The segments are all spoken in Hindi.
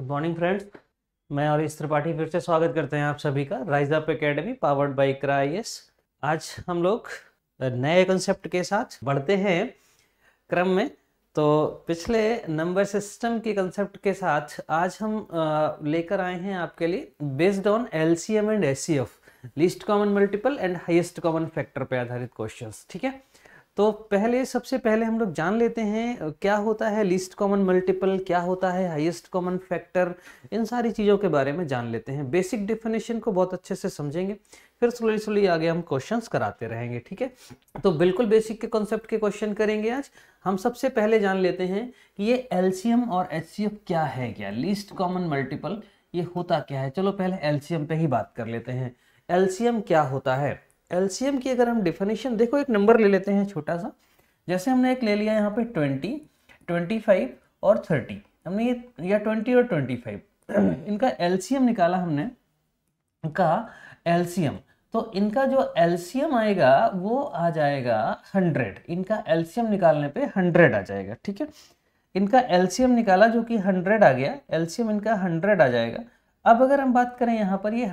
Good morning friends. मैं और इस त्रिपाठी फिर से स्वागत करते हैं आप सभी का Rise Up Academy powered by Iqra IAS। आज हम लोग नए कंसेप्ट के साथ बढ़ते हैं क्रम में। तो पिछले नंबर सिस्टम के कंसेप्ट के साथ आज हम लेकर आए हैं आपके लिए based on LCM and SCF, least common multiple and highest common factor पे आधारित क्वेश्चंस। ठीक है, तो सबसे पहले हम लोग जान लेते हैं क्या होता है लीस्ट कॉमन मल्टीपल, क्या होता है हाईएस्ट कॉमन फैक्टर। इन सारी चीज़ों के बारे में जान लेते हैं। बेसिक डेफिनेशन को बहुत अच्छे से समझेंगे, फिर स्लोली स्लोली आगे हम क्वेश्चंस कराते रहेंगे। ठीक है, तो बिल्कुल बेसिक के कॉन्सेप्ट के क्वेश्चन करेंगे आज हम। सबसे पहले जान लेते हैं कि ये LCM और HCF क्या है, क्या लीस्ट कॉमन मल्टीपल ये होता क्या है। चलो पहले LCM पे ही बात कर लेते हैं। LCM क्या होता है? LCM की अगर हम डेफिनेशन देखो, एक नंबर ले लेते हैं छोटा सा। जैसे हमने एक ले लिया यहाँ पे 20, 25 और 30, हमने ये या 20 और 25 इनका LCM निकाला हमने, इनका LCM। तो इनका जो LCM आएगा वो आ जाएगा 100। इनका LCM निकालने पे 100 आ जाएगा। ठीक है, इनका LCM निकाला जो कि 100 आ गया, LCM इनका 100 आ जाएगा। अब अगर हम बात करें यहाँ पर ये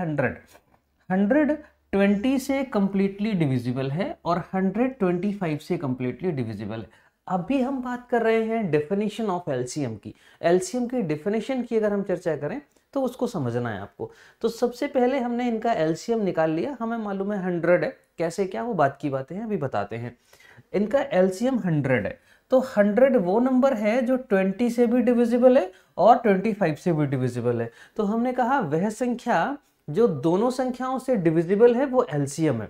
100 20 से कंप्लीटली डिविजिबल है और 100 25 से कंप्लीटली डिविजिबल है। अभी हम बात कर रहे हैं डेफिनेशन ऑफ LCM की। LCM की डेफिनेशन की अगर हम चर्चा करें तो उसको समझना है आपको। तो सबसे पहले हमने इनका LCM निकाल लिया, हमें मालूम है 100 है। कैसे क्या, वो बात की बातें हैं, अभी बताते हैं। इनका LCM 100 है, तो 100 वो नंबर है जो 20 से भी डिविजिबल है और 25 से भी डिविजिबल है। तो हमने कहा वह संख्या जो दोनों संख्याओं से डिविजिबल है वो LCM है।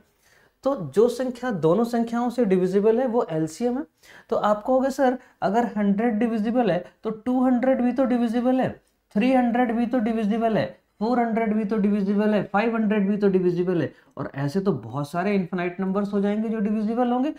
तो जो संख्या दोनों संख्याओं से डिविजिबल है वो LCM है। तो आपको होगा सर अगर 100 डिविजिबल है तो 200 भी तो डिविजिबल है, 300 भी तो डिविजिबल है, 400 भी तो डिविजिबल है, 500 भी तो डिविजिबल है, और ऐसे तो बहुत सारे इनफिनाइट नंबर्स हो जाएंगे जो डिविजिबल होंगे।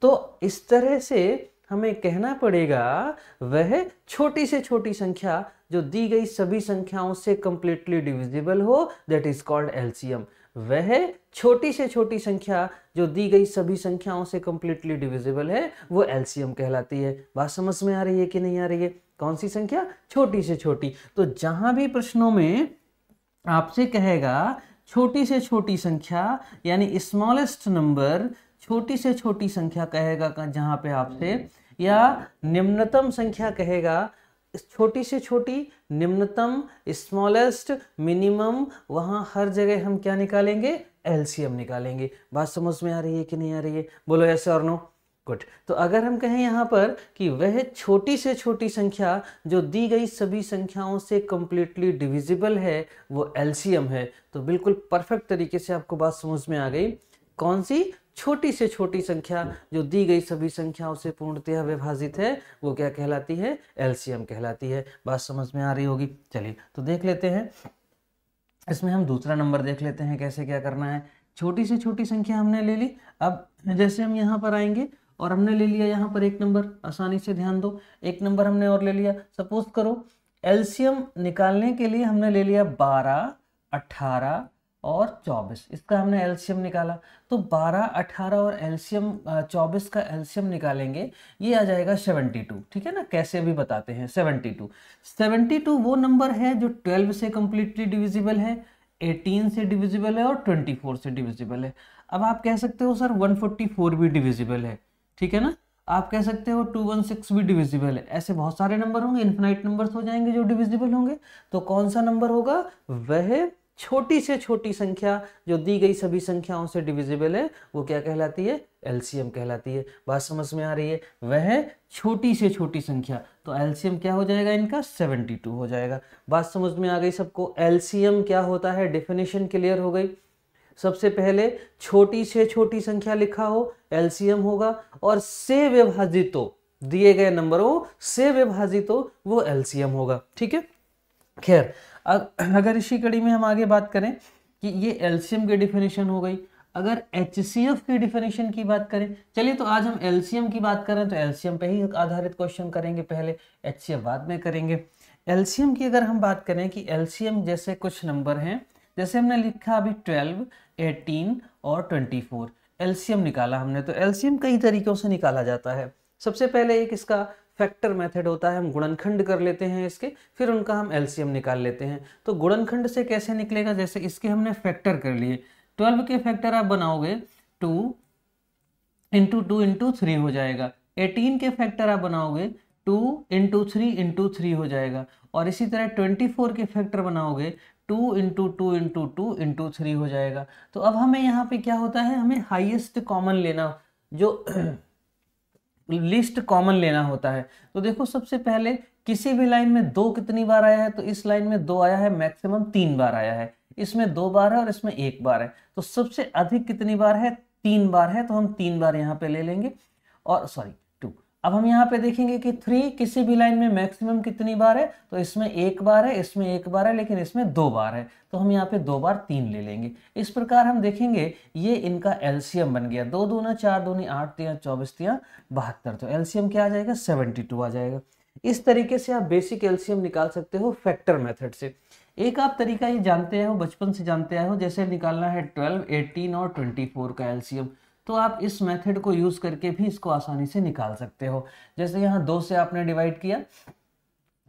तो इस तरह से हमें कहना पड़ेगा वह छोटी से छोटी संख्या जो दी गई सभी संख्याओं से कंप्लीटली डिविजिबल हो, दैट इज कॉल्ड LCM। वह छोटी से छोटी संख्या जो दी गई सभी संख्याओं से कंप्लीटली डिविजिबल है वो LCM कहलाती है। बात समझ में आ रही है कि नहीं आ रही है? कौन सी संख्या? छोटी से छोटी। तो जहां भी प्रश्नों में आपसे कहेगा छोटी से छोटी संख्या यानी स्मॉलेस्ट नंबर, छोटी से छोटी संख्या कहेगा जहां पे आपसे, या निम्नतम संख्या कहेगा, छोटी से छोटी, निम्नतम, स्मॉलेस्ट, मिनिमम, वहां हर जगह हम क्या निकालेंगे? LCM निकालेंगे। बात समझ में आ रही है कि नहीं आ रही है? बोलो यस और नो। गुड। तो अगर हम कहें यहाँ पर कि वह छोटी से छोटी संख्या जो दी गई सभी संख्याओं से कंप्लीटली डिविजिबल है वो LCM है, तो बिल्कुल परफेक्ट तरीके से आपको बात समझ में आ गई। कौन सी? छोटी से छोटी संख्या जो दी गई सभी संख्याओं से पूर्णतः विभाजित है वो क्या कहलाती है? LCM कहलाती है। बात समझ में आ रही होगी। चलिए तो देख लेते हैं, इसमें हम दूसरा नंबर देख लेते हैं कैसे क्या करना है। छोटी से छोटी संख्या हमने ले ली। अब जैसे हम यहाँ पर आएंगे और हमने ले लिया यहाँ पर एक नंबर, आसानी से ध्यान दो, एक नंबर हमने और ले लिया। सपोज करो LCM निकालने के लिए हमने ले लिया 12, 18 और 24, इसका हमने LCM निकाला। तो 12, 18 और LCM 24 का LCM निकालेंगे, ये आ जाएगा 72। ठीक है ना, कैसे अभी बताते हैं। 72 वो नंबर है जो 12 से कंप्लीटली डिविजिबल है, 18 से डिविजिबल है और 24 से डिविजिबल है। अब आप कह सकते हो सर 144 भी डिविजिबल है, ठीक है ना। आप कह सकते हो 216 भी डिविजिबल है। ऐसे बहुत सारे नंबर होंगे, इनफिनाइट नंबर्स हो जाएंगे जो डिविजिबल होंगे। तो कौन सा नंबर होगा? वह छोटी से छोटी संख्या जो दी गई सभी संख्याओं से डिविजिबल है वो क्या कहलाती है? LCM कहलाती है। बात समझ में आ रही है? वह छोटी से छोटी संख्या, तो LCM क्या हो जाएगा इनका? 72 हो जाएगा। बात समझ में आ गई सबको? LCM क्या होता है, डेफिनेशन क्लियर हो गई। सबसे पहले छोटी से छोटी संख्या लिखा हो LCM होगा, और से विभाजित हो, दिए गए नंबरों से विभाजित हो वो LCM होगा। ठीक है, खैर अगर इसी कड़ी में हम आगे बात करें कि ये LCM की डिफिनेशन हो गई। अगर HCF की डिफिनेशन की बात करें, चलिए तो आज हम LCM की बात करें तो LCM पे ही आधारित क्वेश्चन करेंगे पहले, HCF बाद में करेंगे। LCM की अगर हम बात करें कि LCM जैसे कुछ नंबर हैं, जैसे हमने लिखा अभी 12, 18 और 24, LCM निकाला हमने। तो LCM कई तरीकों से निकाला जाता है। सबसे पहले एक इसका फैक्टर मेथड होता है, हम गुणनखंड कर लेते हैं इसके, फिर उनका हम एलसीएम निकाल लेते हैं। तो गुणनखंड से कैसे निकलेगा, जैसे इसके हमने फैक्टर कर लिए, 12 के फैक्टर आप बनाओगे 2 इंटू 2 इंटू 3 हो जाएगा। 18 के फैक्टर आप बनाओगे 2 इंटू 3 इंटू 3 हो जाएगा। और इसी तरह 24 के फैक्टर बनाओगे 2 इंटू 2 इंटू 2 इंटू 3 हो जाएगा। तो अब हमें यहाँ पे क्या होता है, हमें हाईएस्ट कॉमन लेना, जो लिस्ट कॉमन लेना होता है। तो देखो सबसे पहले किसी भी लाइन में 2 कितनी बार आया है, तो इस लाइन में 2 आया है, मैक्सिमम 3 बार आया है, इसमें 2 बार है और इसमें 1 बार है। तो सबसे अधिक कितनी बार है, 3 बार है, तो हम 3 बार यहाँ पे ले लेंगे। और सॉरी 2। अब हम यहाँ पे देखेंगे कि 3 किसी भी लाइन में मैक्सिमम कितनी बार है, तो इसमें 1 बार है, इसमें 1 बार है, लेकिन इसमें 2 बार है, तो हम यहाँ पे 2 बार 3 ले लेंगे। इस प्रकार हम देखेंगे ये इनका एलसीएम बन गया, 2 दूना 4 दूनी 8 तिया 24 तिया 72। तो एलसीएम क्या आ जाएगा, 72 आ जाएगा। इस तरीके से आप बेसिक एलसीएम निकाल सकते हो फैक्टर मेथड से। एक आप तरीका ये जानते हो, बचपन से जानते आए हो, जैसे निकालना है 12, 18 और 24 का एलसीएम, तो आप इस मेथड को यूज करके भी इसको आसानी से निकाल सकते हो। जैसे यहाँ 2 से आपने डिवाइड किया,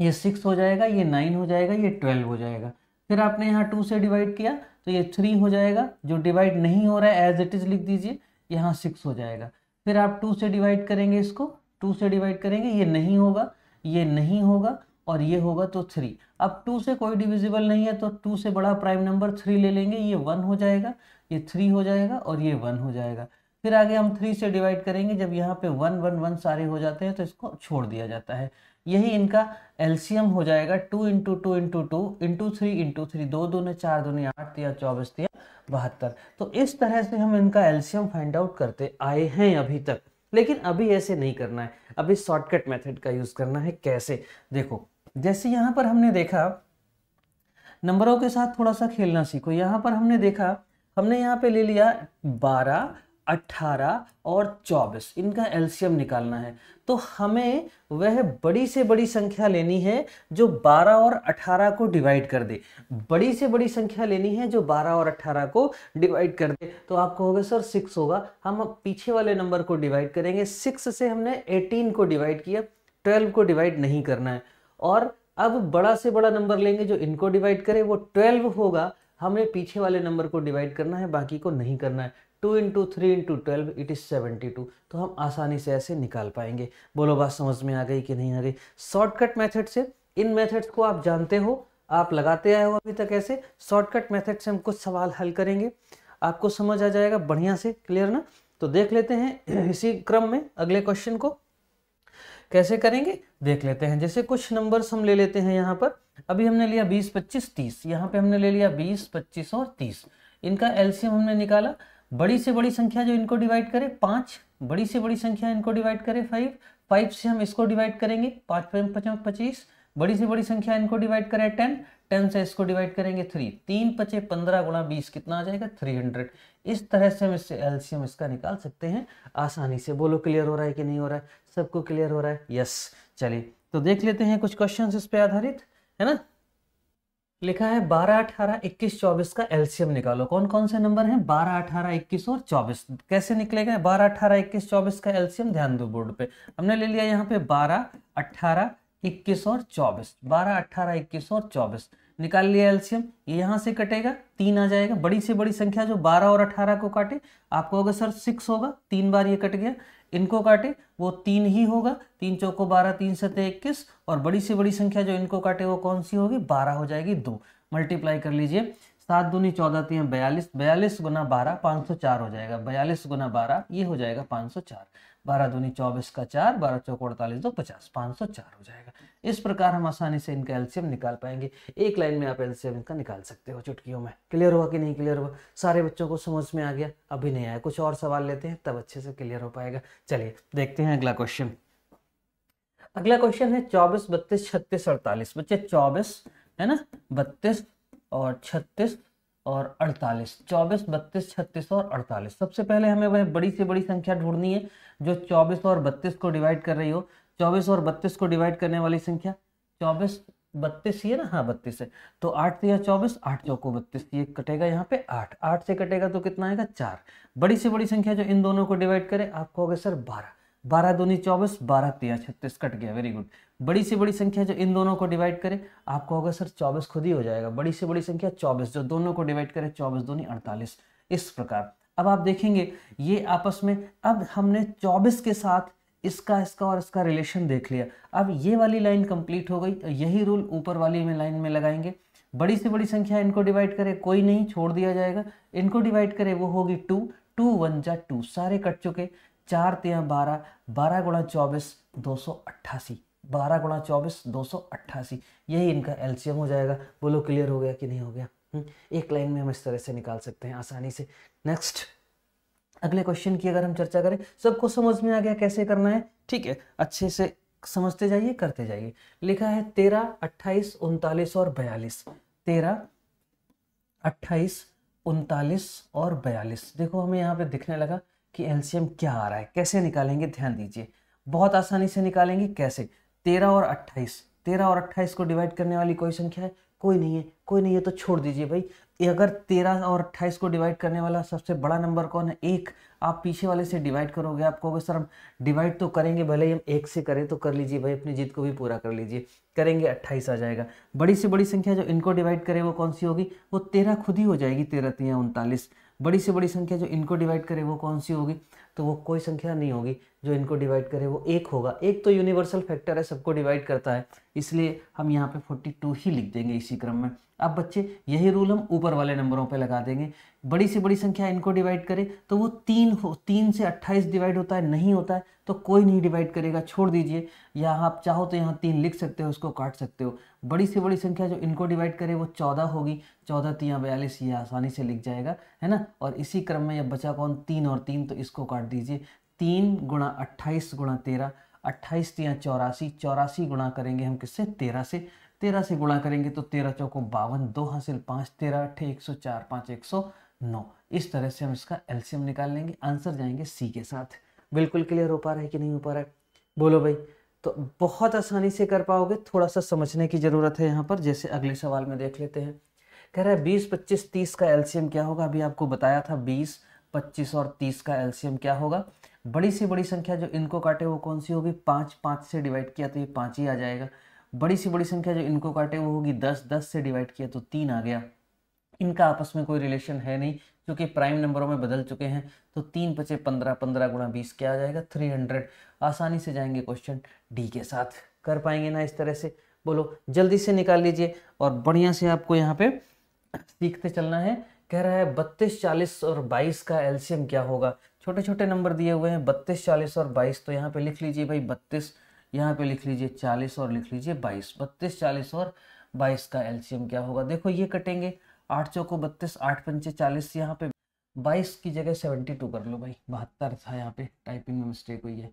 ये 6 हो जाएगा, ये 9 हो जाएगा, ये 12 हो जाएगा। फिर आपने यहाँ 2 से डिवाइड किया तो ये 3 हो जाएगा, जो डिवाइड नहीं हो रहा है एज इट इज लिख दीजिए, यहाँ 6 हो जाएगा। फिर आप 2 से डिवाइड करेंगे, इसको 2 से डिवाइड करेंगे, ये नहीं होगा, ये नहीं होगा, और ये होगा तो 3। अब 2 से कोई डिविजिबल नहीं है, तो 2 से बड़ा प्राइम नंबर 3 ले लेंगे, ये 1 हो जाएगा, ये 3 हो जाएगा, और ये 1 हो जाएगा। फिर आगे हम 3 से डिवाइड करेंगे, जब यहाँ पे 1 1 1 सारे हो जाते हैं तो इसको छोड़ दिया जाता है। यही इनका एलसीएम हो जाएगा 2 इंटू 2 इंटू 2 इंटू 3 इंटू 3, 2 दूने 4 दूने 8 तिया 24 तिया 72। तो इस तरह से हम इनका एलसीएम फाइंड आउट करते आए हैं अभी तक, लेकिन अभी ऐसे नहीं करना है, अभी शॉर्टकट मेथड का यूज करना है। कैसे, देखो जैसे यहाँ पर हमने देखा, नंबरों के साथ थोड़ा सा खेलना सीखो। यहाँ पर हमने देखा, हमने यहाँ पे ले लिया 12, 18 और 24, इनका एलसीएम निकालना है। तो हमें वह बड़ी से बड़ी संख्या लेनी है जो 12 और 18 को डिवाइड कर दे, बड़ी से बड़ी संख्या लेनी है जो 12 और 18 को डिवाइड कर दे। तो आप कहोगे सर 6 होगा, हम पीछे वाले नंबर को डिवाइड करेंगे। 6 से हमने 18 को डिवाइड किया, 12 को डिवाइड नहीं करना है। और अब बड़ा से बड़ा नंबर लेंगे जो इनको डिवाइड करे, वो 12 होगा, हमें पीछे वाले नंबर को डिवाइड करना है, बाकी को नहीं करना है। 2 इंटू 3 इंटू 12 इट इज 72। तो हम आसानी से ऐसे निकाल पाएंगे। बोलो बात समझ में आ गई कि नहीं आ गई। शॉर्टकट मेथड से, इन मेथड्स को आप जानते हो, आप लगाते आए हो अभी तक ऐसे। शॉर्टकट मेथड से हम कुछ सवाल हल करेंगे, आपको समझ आ जाएगा बढ़िया से, क्लियर ना। तो देख लेते हैं इसी क्रम में अगले क्वेश्चन को कैसे करेंगे, देख लेते हैं। जैसे कुछ नंबर्स हम ले लेते हैं यहाँ पर, अभी हमने लिया 20, 25, 30, यहाँ पे हमने ले लिया 20, 25 और 30। इनका एलसीएम हमने निकाला। बड़ी से बड़ी संख्या जो इनको डिवाइड करे 5, बड़ी से बड़ी संख्या इनको डिवाइड करे 5, 5 से हम इसको डिवाइड करेंगे, 5 5 5 25। बड़ी से बड़ी संख्या इनको डिवाइड करे 10, 10 से इसको डिवाइड करेंगे 3, 3 5 15 गुणा 20 कितना आ जाएगा, 300। इस तरह से हम इससे एलसीएम इसका निकाल सकते हैं आसानी से। बोलो क्लियर हो रहा है कि नहीं हो रहा है, सबको क्लियर हो रहा है, यस। चलिए तो देख लेते हैं कुछ क्वेश्चन इस पे आधारित, है ना। लिखा है 12, 18, 21, 24 का एलसीएम निकालो। कौन कौन से नंबर हैं, 12, 18, 21 और 24। कैसे निकलेगा 12, 18, 21, 24 का एलसीएम, ध्यान दो बोर्ड पे। हमने ले लिया यहाँ पे 12, 18, 21 और 24, 12, 18, 21 और 24 निकाल लिया एलसीएम। ये यहाँ से कटेगा 3 आ जाएगा। बड़ी से बड़ी संख्या जो 12 और 18 को काटे, आपको होगा सर 6 होगा, 3 बार ये कट गया। इनको काटे वो 3 ही होगा, 3 चौको 12, 3 सते 21। और बड़ी से बड़ी संख्या जो इनको काटे वो कौन सी होगी, 12 हो जाएगी। 2 मल्टीप्लाई कर लीजिए, 7 दूनी 14 3 42, 42 गुना 12 504 हो जाएगा। 42 गुना 12 ये हो जाएगा 504। 12 दूनी 24 का 4, 12 चौको 48 2 50, 504 हो जाएगा। इस प्रकार हम आसानी से इनका एलसीएम निकाल पाएंगे। एक लाइन में आप एलसीएम इनका निकाल सकते हो चुटकियों में। क्लियर हुआ कि नहीं क्लियर हुआ, सारे बच्चों को समझ में आ गया। अभी नहीं आया, कुछ और सवाल लेते हैं तब अच्छे से क्लियर हो पाएगा। चलिए देखते हैं अगला क्वेश्चन। अगला क्वेश्चन है 24, 32, 36, 48। बच्चे 24 है ना, 32 और 36 और 48, 24, 32, 36 और 48। सबसे पहले हमें वह बड़ी से बड़ी संख्या ढूंढनी है जो 24 और 32 को डिवाइड कर रही हो। 24 और 32 को डिवाइड करने वाली संख्या 24, 32 ये ना, हाँ 32 है। तो 8 या 24, 8 चौको 32, ये कटेगा यहाँ पे 8, 8 से कटेगा तो कितना आएगा 4। बड़ी से बड़ी संख्या जो इन दोनों को डिवाइड करे, आप कहोगे सर 12, 12 दूनी 24, 12 तिया 36, कट गया, वेरी गुड। बड़ी से बड़ी संख्या जो इन दोनों को डिवाइड करे, आपको होगा सर 24 खुद ही हो जाएगा। बड़ी से बड़ी संख्या 24 जो दोनों को डिवाइड करे, 24 दूनी 48, इस प्रकार। अब आप देखेंगे ये आपस में, अब हमने 24 के साथ इसका और इसका रिलेशन देख लिया। अब ये वाली लाइन कंप्लीट हो गई, यही रूल ऊपर वाली में लाइन में लगाएंगे। बड़ी से बड़ी संख्या इनको डिवाइड करे, कोई नहीं, छोड़ दिया जाएगा। इनको डिवाइड करे वो होगी 2, 2 1 जा 2, सारे कट चुके। 4 तिया 12, 12 गुणा 24 288, 12 गुणा 24 288, यही इनका एलसीएम हो जाएगा। बोलो क्लियर हो गया कि नहीं हो गया? एक लाइन में हम इस तरह से निकाल सकते हैं आसानी से। नेक्स्ट अगले क्वेश्चन की अगर हम चर्चा करें, सबको समझ में आ गया कैसे करना है? ठीक है, अच्छे से समझते जाइए, करते जाइए। लिखा है 13, 28, 39 और 42। 13, 28, 39 और 42। देखो हमें यहाँ पे दिखने लगा कि एलसीएम क्या आ रहा है। कैसे निकालेंगे ध्यान दीजिए, बहुत आसानी से निकालेंगे। कैसे? 13 और 28, 13 और 28 को डिवाइड करने वाली कोई संख्या है? कोई नहीं है। कोई नहीं है तो छोड़ दीजिए भाई। अगर 13 और 28 को डिवाइड करने वाला सबसे बड़ा नंबर कौन है? 1। आप पीछे वाले से डिवाइड करोगे, आप कहोगे सर हम डिवाइड तो करेंगे, भले ही हम 1 से करें तो कर लीजिए भाई, अपनी जिद को भी पूरा कर लीजिए। करेंगे 28 आ जाएगा। बड़ी से बड़ी संख्या जो इनको डिवाइड करे वो कौन सी होगी? वो 13 खुद ही हो जाएगी, 13 तिया 39। बड़ी से बड़ी संख्या जो इनको डिवाइड करे वो कौन सी होगी? तो वो कोई संख्या नहीं होगी जो इनको डिवाइड करे, वो 1 होगा। 1 तो यूनिवर्सल फैक्टर है, सबको डिवाइड करता है, इसलिए हम यहाँ पे 42 ही लिख देंगे इसी क्रम में। अब बच्चे यही रूल हम ऊपर वाले नंबरों पे लगा देंगे। बड़ी से बड़ी संख्या इनको डिवाइड करे तो वो 3 से 28 डिवाइड होता है, नहीं होता है तो कोई नहीं डिवाइड करेगा, छोड़ दीजिए। या आप चाहो तो यहाँ 3 लिख सकते हो, उसको काट सकते हो। बड़ी से बड़ी संख्या जो इनको डिवाइड करे वो 14 होगी, 14 तिया 42, ये आसानी से लिख जाएगा, है ना। और इसी क्रम में ये बचा कौन? 3 और 3, तो इसको काट दीजिए। 3 गुणा 28 गुणा 13, 28 तिया 84, 84 गुणा करेंगे हम किससे? 13 से। 13 से गुणा करेंगे तो 13 चौको 52, 2 हासिल 5, 13 8 104, 5 109। इस तरह से हम इसका एलसीएम निकाल लेंगे। आंसर जाएंगे सी के साथ। बिल्कुल क्लियर हो पा रहा है कि नहीं हो पा रहा है? बोलो भाई। तो बहुत आसानी से कर पाओगे, थोड़ा सा समझने की जरूरत है यहाँ पर। जैसे अगले सवाल में देख लेते हैं। कह रहा है 20, 25, 30 का एलसीएम क्या होगा? अभी आपको बताया था 20, 25 और 30 का एलसीएम क्या होगा। बड़ी से बड़ी संख्या जो इनको काटे वो कौन सी होगी? 5, 5 से डिवाइड किया तो ये 5 ही आ जाएगा। बड़ी से बड़ी संख्या जो इनको काटे वो होगी 10, 10 से डिवाइड किया तो 3 आ गया। इनका आपस में कोई रिलेशन है नहीं क्योंकि प्राइम नंबरों में बदल चुके हैं। तो 3 बचे 15, 15 गुणा 20 क्या आ जाएगा? 300। आसानी से जाएंगे क्वेश्चन डी के साथ। कर पाएंगे ना इस तरह से? बोलो जल्दी से निकाल लीजिए और बढ़िया से आपको यहाँ पे सीखते चलना है। कह रहा है 32, 40 और 22 का एलसीएम क्या होगा? छोटे छोटे नंबर दिए हुए हैं, 32, 40 और 22। तो यहाँ पे लिख लीजिए भाई 32, यहाँ पे लिख लीजिए 40 और लिख लीजिए 22। 32, 40 और 22 का एलसीएम क्या होगा? देखो ये कटेंगे, 8 चौको 32, 8 पंचे 40, यहाँ पे 22 की जगह 72 कर लो भाई। 72 था, यहाँ पे टाइपिंग में मिस्टेक हुई है,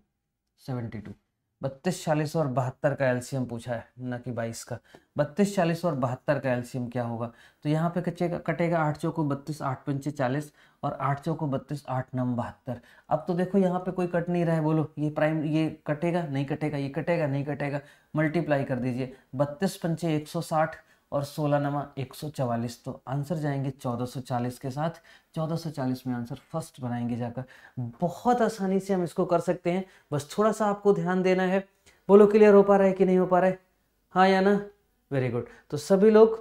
72। 32, 40 और 72 का एलसीएम पूछा है, ना कि 22 का। 32, 40 और 72 का एलसीएम क्या होगा? तो यहाँ पे कटेगा 8 चौको 32, 8 पंचे 40 और 8 चौको 32, 8 9 72। अब तो देखो यहाँ पे कोई कट नहीं रहा है। बोलो ये प्राइम, ये कटेगा नहीं कटेगा? ये कटेगा नहीं कटेगा? मल्टीप्लाई कर दीजिए। 32 पंचे 160 और 16 नमा 144। तो आंसर जाएंगे 1440 के साथ। 1440 में आंसर फर्स्ट बनाएंगे जाकर। बहुत आसानी से हम इसको कर सकते हैं, बस थोड़ा सा आपको ध्यान देना है। बोलो क्लियर हो पा रहा है कि नहीं हो पा रहा है? हाँ या ना? Very good. तो सभी लोग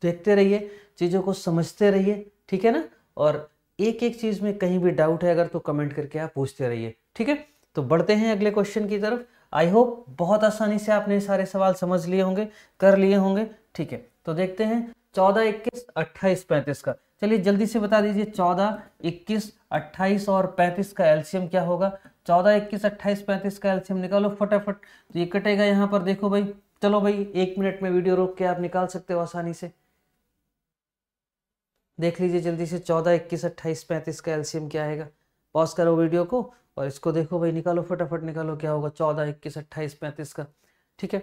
देखते रहिए, चीज़ों को समझते रहिए, ठीक है ना। और एक एक चीज़ में कहीं भी डाउट है अगर तो कमेंट करके आप पूछते रहिए, ठीक है। तो बढ़ते हैं अगले क्वेश्चन की तरफ। आई होप बहुत आसानी से आपने सारे सवाल समझ लिए होंगे, कर लिए होंगे, ठीक है। तो देखते हैं 14, 21, 28, 35 का। चलिए जल्दी से बता दीजिए 14, 21, 28 और 35 का एलसीएम क्या होगा? 14, 21, 28, 35 का एलसीएम निकालो फटाफट। तो ये कटेगा यहाँ पर, देखो भाई। चलो भाई 1 मिनट में वीडियो रोक के आप निकाल सकते हो आसानी से। देख लीजिए जल्दी से 14, 21, 28, 35 का एलसीएम क्या आएगा। पॉज करो वीडियो को और इसको देखो भाई, निकालो फटाफट निकालो क्या होगा 14, 21, 28, 35 का। ठीक है,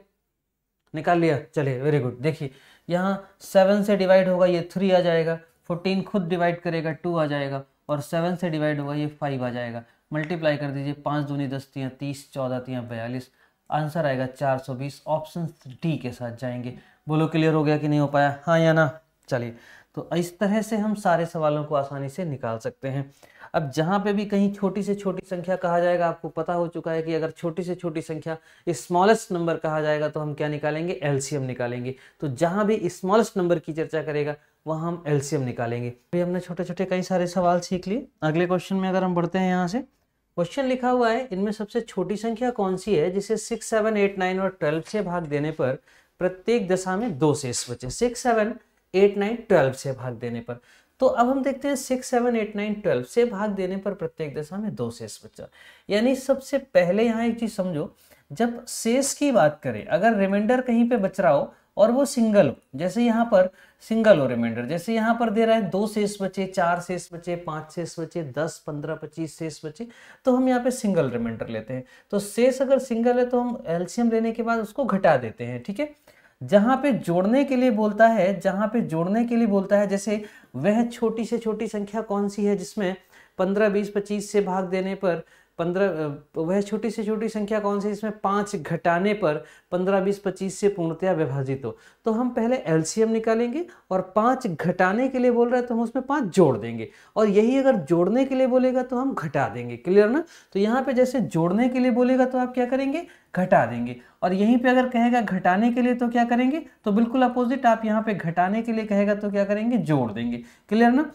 निकाल लिया? चलिए वेरी गुड। देखिए यहाँ 7 से डिवाइड होगा ये 3 आ जाएगा, 14 खुद डिवाइड करेगा 2 आ जाएगा, और 7 से डिवाइड होगा ये 5 आ जाएगा। मल्टीप्लाई कर दीजिए, 5 दूनी 10 तियाँ 30, 14 तियाँ 42, आंसर आएगा 420। ऑप्शन डी के साथ जाएंगे। बोलो क्लियर हो गया कि नहीं हो पाया? हाँ या ना? चलिए तो इस तरह से हम सारे सवालों को आसानी से निकाल सकते हैं। अब जहां पे भी कहीं छोटी से छोटी संख्या कहा जाएगा, आपको पता हो चुका है कि अगर छोटी से छोटी संख्या स्मॉलेस्ट नंबर कहा जाएगा तो हम क्या निकालेंगे, एलसीएम निकालेंगे। तो जहां भी स्मॉलेस्ट नंबर की चर्चा करेगा वहां हम एलसीएम निकालेंगे। अभी हमने छोटे छोटे कई सारे सवाल सीख लिए। अगले क्वेश्चन में अगर हम बढ़ते हैं, यहाँ से क्वेश्चन लिखा हुआ है, इनमें सबसे छोटी संख्या कौन सी है जिसे 6, 7, 8, 9 और 12 से भाग देने पर प्रत्येक दशा में 2 शेष बचे। 6, 7, 8, 9, 12 से भाग देने पर। तो अब हम देखते हैं 6, 7, 8, 9, 12 से भाग देने पर प्रत्येक दशा में 2 शेष बचा। यानी सबसे पहले यहाँ एक चीज समझो, जब शेष की बात करें, अगर रिमाइंडर कहीं पे बच रहा हो और वो सिंगल हो, जैसे यहाँ पर सिंगल हो रिमाइंडर, जैसे यहाँ पर दे रहा है 2 शेष बचे, 4 शेष बचे, 5 शेष बचे, 10, 15, 25 शेष बचे, तो हम यहाँ पे सिंगल रिमाइंडर लेते हैं। तो शेष अगर सिंगल है तो हम एलसीएम लेने के बाद उसको घटा देते हैं, ठीक है। जहां पे जोड़ने के लिए बोलता है, जहां पे जोड़ने के लिए बोलता है, जैसे वह छोटी से छोटी संख्या कौन सी है जिसमें 15, 20, 25 से भाग देने पर 15, वह छोटी से छोटी संख्या कौन सी जिसमें 5 घटाने पर 15, 20, 25 से पूर्णतया विभाजित हो। तो हम पहले एलसीएम निकालेंगे और 5 घटाने के लिए बोल रहा है तो हम उसमें 5 जोड़ देंगे, और यही अगर जोड़ने के लिए बोलेगा तो हम घटा देंगे। क्लियर ना। तो यहाँ पे जैसे जोड़ने के लिए बोलेगा तो आप क्या करेंगे, घटा देंगे, और यहीं पे अगर कहेगा घटाने के लिए तो क्या करेंगे, तो बिल्कुल अपोजिट, आप यहाँ पे घटाने के लिए कहेगा तो क्या करेंगे, जोड़ देंगे। क्लियर ना।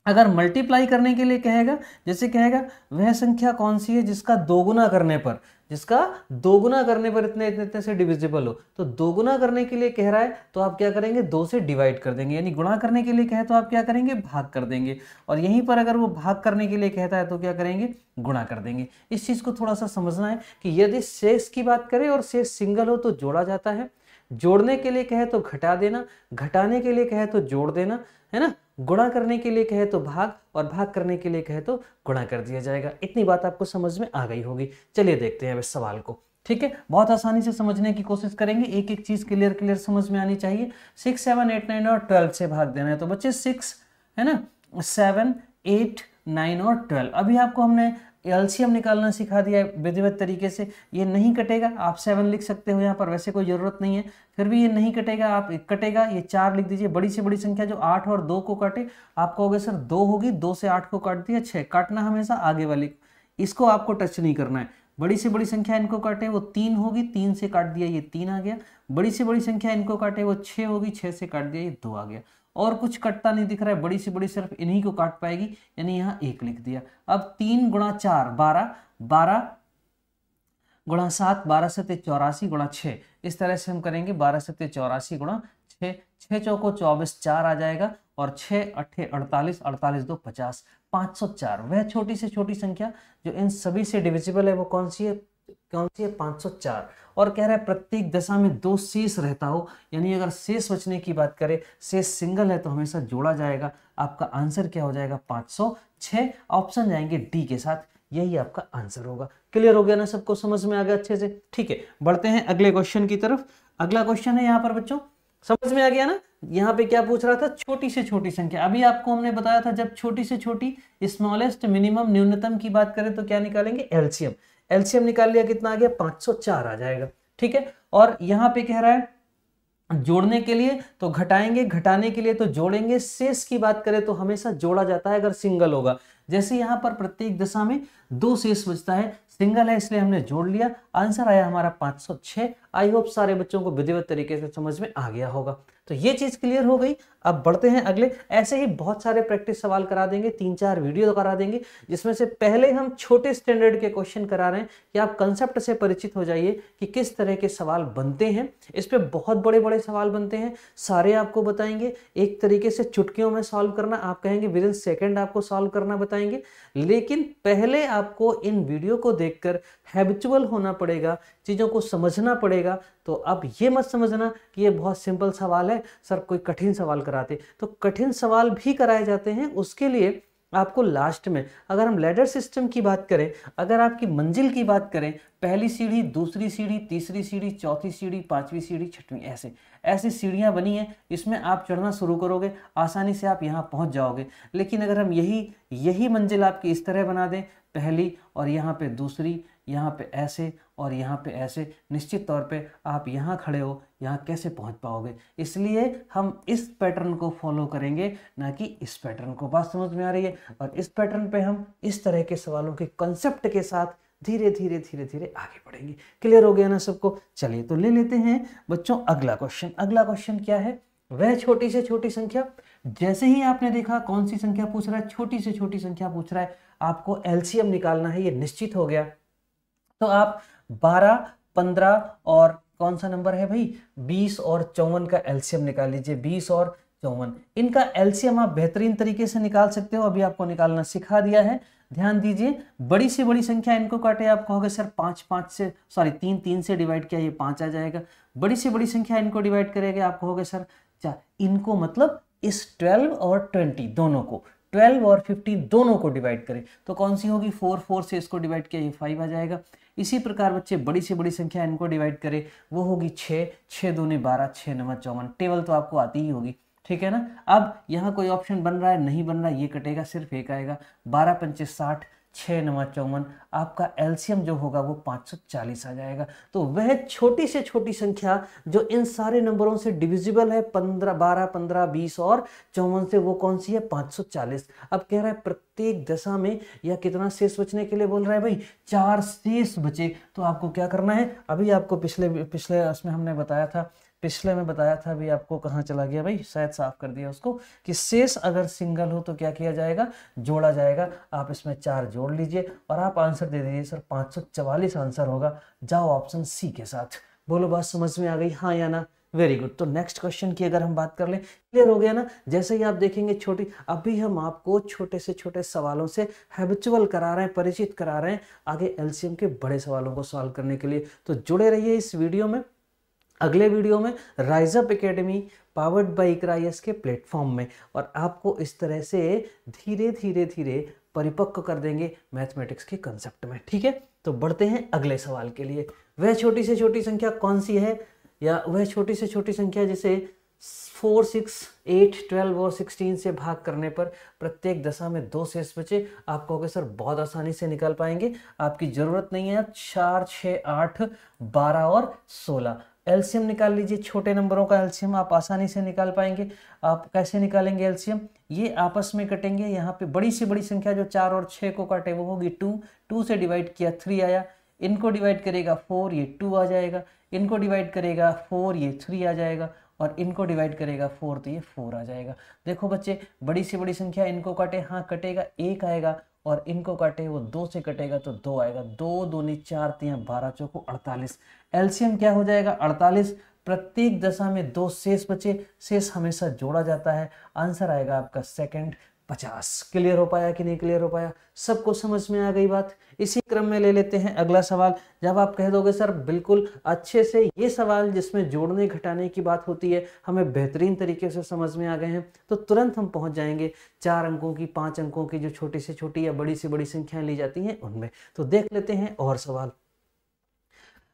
अगर मल्टीप्लाई करने के लिए कहेगा, जैसे कहेगा वह संख्या कौन सी है जिसका दोगुना करने पर, इतने इतने इतने से डिविजिबल हो, तो दोगुना करने के लिए कह रहा है तो आप क्या करेंगे, 2 से डिवाइड कर देंगे। यानी गुणा करने के लिए कहे तो आप क्या करेंगे, भाग कर देंगे, और यहीं पर अगर वो भाग करने के लिए कहता है तो क्या करेंगे, गुणा कर देंगे। इस चीज को थोड़ा सा समझना है कि यदि शेष की बात करें और शेष सिंगल हो तो जोड़ा जाता है, जोड़ने के लिए कहे तो घटा देना, घटाने के लिए कहे तो जोड़ देना, है ना, गुणा करने के लिए कहे तो भाग, और भाग करने के लिए कहे तो गुणा कर दिया जाएगा। इतनी बात आपको समझ में आ गई होगी। चलिए देखते हैं इस सवाल को, ठीक है। बहुत आसानी से समझने की कोशिश करेंगे, एक एक चीज क्लियर समझ में आनी चाहिए। 6, 7, 8, 9 और 12 से भाग देना है, तो बच्चे 6 है ना, 7, 8, 9 और 12। अभी आपको हमने एलसीएम निकालना सिखा दिया है विधिवत तरीके से। ये नहीं कटेगा, आप 7 लिख सकते हो यहाँ पर, वैसे कोई जरूरत नहीं है, फिर भी ये नहीं कटेगा, आप कटेगा, ये 4 लिख दीजिए। बड़ी से बड़ी संख्या जो 8 और 2 को काटे, आप कहोगे सर 2 होगी, 2 से 8 को काट दिया 6, काटना हमेशा आगे वाली, इसको आपको टच नहीं करना है। बड़ी से बड़ी संख्या इनको काटे वो 3 होगी, 3 से काट दिया ये 3 आ गया। बड़ी से बड़ी संख्या इनको काटे वो 6 होगी, 6 से काट दिया ये 2 आ गया। और कुछ कटता नहीं दिख रहा है, बड़ी से बड़ी सिर्फ इन्हीं को काट पाएगी, यानी यहाँ 1 लिख दिया। अब 3 गुणा 4 12, 12 गुणा 7 12 7 84 गुणा 6, इस तरह से हम करेंगे। 12 7 84 गुणा 6, 6 चौको 24, 4 आ जाएगा, और 6 8 48, 48 2 50, 504। वह छोटी से छोटी संख्या जो इन सभी से डिविजिबल है वो कौन सी है, 504। और कह रहा है प्रत्येक दशा में 2 शेष रहता हो, यानी अगर शेष बचने की बात करें, शेष सिंगल है तो हमेशा जोड़ा जाएगा। आपका आंसर क्या हो जाएगा, 506। ऑप्शन जाएंगे डी के साथ, यही आपका आंसर होगा। क्लियर हो गया ना, सबको समझ में आ गया अच्छे से, ठीक है। बढ़ते हैं अगले क्वेश्चन की तरफ। अगला क्वेश्चन है यहाँ पर बच्चों, समझ में आ गया ना। यहाँ पे क्या पूछ रहा था, छोटी से छोटी संख्या। अभी आपको हमने बताया था जब छोटी से छोटी स्मॉलेस्ट मिनिमम न्यूनतम की बात करें तो क्या निकालेंगे, एलसीएम। एलसीएम निकाल लिया, कितना आ गया, 504 आ जाएगा, ठीक है। और यहाँ पे कह रहा है जोड़ने के लिए तो घटाएंगे, घटाने के लिए तो जोड़ेंगे। शेष की बात करें तो हमेशा जोड़ा जाता है अगर सिंगल होगा। जैसे यहाँ पर प्रत्येक दशा में 2 शेष बचता है, सिंगल है इसलिए हमने जोड़ लिया, आंसर आया हमारा 506। आई होप सारे बच्चों को विधिवत तरीके से समझ में आ गया होगा। तो ये चीज क्लियर हो गई। अब बढ़ते हैं अगले। ऐसे ही बहुत सारे प्रैक्टिस सवाल करा देंगे, 3-4 वीडियो करा देंगे, जिसमें से पहले हम छोटे स्टैंडर्ड के क्वेश्चन करा रहे हैं कि आप कंसेप्ट से परिचित हो जाइए कि किस तरह के सवाल बनते हैं। इस पे बहुत बड़े बड़े सवाल बनते हैं, सारे आपको बताएंगे। एक तरीके से चुटकियों में सॉल्व करना, आप कहेंगे विद इन सेकेंड आपको सॉल्व करना बताएंगे। लेकिन पहले आपको इन वीडियो को देखकर हैबिचुअल होना पड़ेगा, चीजों को समझना पड़ेगा। तो अब ये मत समझना कि ये बहुत सिंपल सवाल है, सर कोई कठिन सवाल कराते, तो कठिन सवाल भी कराए जाते हैं। उसके लिए आपको लास्ट में, अगर हम लैडर सिस्टम की बात करें, अगर आपकी मंजिल की बात करें, पहली सीढ़ी, दूसरी सीढ़ी, तीसरी सीढ़ी, चौथी सीढ़ी, 5वीं सीढ़ी, 6वीं, ऐसे ऐसी सीढ़ियां बनी हैं, इसमें आप चढ़ना शुरू करोगे आसानी से आप यहाँ पहुँच जाओगे। लेकिन अगर हम यही मंजिल आपकी इस तरह बना दें, पहली और यहाँ पे दूसरी, यहाँ पे ऐसे और यहाँ पे ऐसे, निश्चित तौर पे आप यहाँ खड़े हो, यहाँ कैसे पहुँच पाओगे। इसलिए हम इस पैटर्न को फॉलो करेंगे, ना कि इस पैटर्न को। बात समझ में आ रही है? और इस पैटर्न पे हम इस तरह के सवालों के कंसेप्ट के साथ धीरे धीरे धीरे धीरे आगे बढ़ेंगे। क्लियर हो गया ना सबको? चलिए तो ले लेते हैं बच्चों अगला क्वेश्चन। अगला क्वेश्चन क्या है? वह छोटी से छोटी संख्या। जैसे ही आपने देखा कौन सी संख्या पूछ रहा है, छोटी से छोटी संख्या पूछ रहा है, आपको एलसीएम निकालना है, ये निश्चित हो गया। तो आप 12, 15 और कौन सा नंबर है भाई, 20 और 54 का एलसीएम निकाल लीजिए। 20 और 54 इनका एलसीएम आप बेहतरीन तरीके से निकाल सकते हो, अभी आपको निकालना सिखा दिया है। ध्यान दीजिए, बड़ी से बड़ी संख्या इनको काटे, आप कहोगे सर 3 से डिवाइड किया, ये 5 आ जाएगा। बड़ी से बड़ी संख्या इनको डिवाइड करेगा, आप कहोगे सर 4। इनको मतलब इस 12 और 20 दोनों को, 12 और 15 दोनों को डिवाइड करें तो कौन सी होगी, 4 से इसको डिवाइड किया, ये 5 आ जाएगा। इसी प्रकार बच्चे बड़ी से बड़ी संख्या इनको डिवाइड करें, वो होगी 6 दूनी 12, 6 9 54। टेबल तो आपको आती ही होगी, ठीक है ना। अब यहाँ कोई ऑप्शन बन रहा है, नहीं बन रहा, ये कटेगा, सिर्फ एक आएगा। 12 पंचे 60, 6 9 54, आपका एलसीएम जो होगा वो 540 आ जाएगा। तो वह छोटी से छोटी संख्या जो इन सारे नंबरों से डिविजिबल है, 12, 15, 20 और 54 से, वो कौन सी है, 540। अब कह रहा है प्रत्येक दशा में या कितना शेष बचने के लिए बोल रहा है भाई, 4 शेष बचे। तो आपको क्या करना है, अभी आपको पिछले उसमें हमने बताया था, पिछले में बताया था, अभी आपको कहाँ चला गया भाई, शायद साफ कर दिया उसको, कि शेष अगर सिंगल हो तो क्या किया जाएगा, जोड़ा जाएगा। आप इसमें 4 जोड़ लीजिए और आप आंसर दे दीजिए सर 544 आंसर होगा। जाओ ऑप्शन सी के साथ। बोलो बात समझ में आ गई, हाँ या ना? Very good. तो नेक्स्ट क्वेश्चन की अगर हम बात कर लें, क्लियर हो गया ना? जैसे ही आप देखेंगे छोटी, अभी हम आपको छोटे से छोटे सवालों से हैबिचुअल करा रहे हैं, परिचित करा रहे हैं आगे एलसीएम के बड़े सवालों को सॉल्व करने के लिए। तो जुड़े रहिए इस वीडियो में। अगले वीडियो में Rise Up Academy powered by Iqra IAS के प्लेटफॉर्म में, और आपको इस तरह से धीरे धीरे धीरे परिपक्व कर देंगे मैथमेटिक्स के कंसेप्ट में, ठीक है। तो बढ़ते हैं अगले सवाल के लिए। वह छोटी से छोटी संख्या कौन सी है, या वह छोटी से छोटी संख्या जिसे 4, 6, 8, 12 और 16 से भाग करने पर प्रत्येक दशा में 2 शेष बचे। आप कहोगे सर बहुत आसानी से निकाल पाएंगे, आपकी जरूरत नहीं है। 4, 6, 8, 12 और 16 एलसीएम निकाल लीजिए। छोटे नंबरों का एलसीएम आप आसानी से निकाल पाएंगे। आप कैसे निकालेंगे एलसीएम, ये आपस में कटेंगे। यहाँ पे बड़ी से बड़ी संख्या जो 4 और 6 को काटे वो होगी 2 से डिवाइड किया 3 आया। इनको डिवाइड करेगा 4, ये 2 आ जाएगा। इनको डिवाइड करेगा 4, ये 3 आ जाएगा। और इनको डिवाइड करेगा 4, तो ये 4 आ जाएगा। देखो बच्चे, बड़ी से बड़ी संख्या इनको काटे, हाँ कटेगा, 1 आएगा। और इनको काटे वो 2 से कटेगा तो 2 आएगा। 2 दूनी 4, 3 12 चौको 48। एलसीएम क्या हो जाएगा, 48। प्रत्येक दशा में 2 शेष बचे, शेष हमेशा जोड़ा जाता है। आंसर आएगा आपका सेकंड 50। क्लियर हो पाया कि नहीं क्लियर हो पाया? सबको समझ में आ गई बात? इसी क्रम में ले लेते हैं अगला सवाल। जब आप कह दोगे सर बिल्कुल अच्छे से ये सवाल जिसमें जोड़ने घटाने की बात होती है हमें बेहतरीन तरीके से समझ में आ गए हैं, तो तुरंत हम पहुंच जाएंगे 4 अंकों की, 5 अंकों की जो छोटी से छोटी या बड़ी से बड़ी संख्याएं ली जाती हैं उनमें। तो देख लेते हैं और सवाल।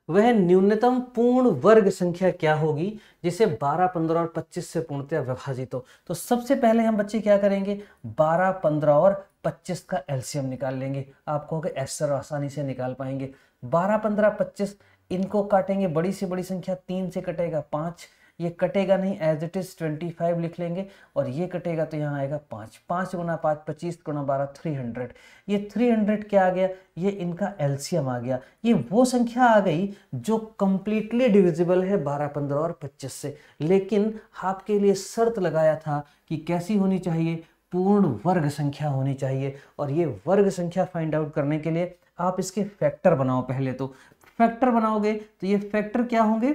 वह न्यूनतम पूर्ण वर्ग संख्या क्या होगी जिसे 12, 15 और 25 से पूर्णतया विभाजित हो? तो सबसे पहले हम बच्चे क्या करेंगे, 12, 15 और 25 का एलसीएम निकाल लेंगे। आप कहोगे एस सर आसानी से निकाल पाएंगे। 12, 15, 25 इनको काटेंगे, बड़ी से बड़ी संख्या 3 से कटेगा 5, ये कटेगा नहीं, एज इट इज 25 लिख लेंगे। और ये कटेगा तो यहाँ आएगा 5, 5 गुना 5 25 गुना 12 300। ये 300 क्या आ गया, ये इनका एलसीएम आ गया। ये वो संख्या आ गई जो कंप्लीटली डिविजिबल है 12, 15 और 25 से। लेकिन आपके लिए शर्त लगाया था कि कैसी होनी चाहिए, पूर्ण वर्ग संख्या होनी चाहिए। और ये वर्ग संख्या फाइंड आउट करने के लिए आप इसके फैक्टर बनाओ। पहले तो फैक्टर बनाओगे तो ये फैक्टर क्या होंगे,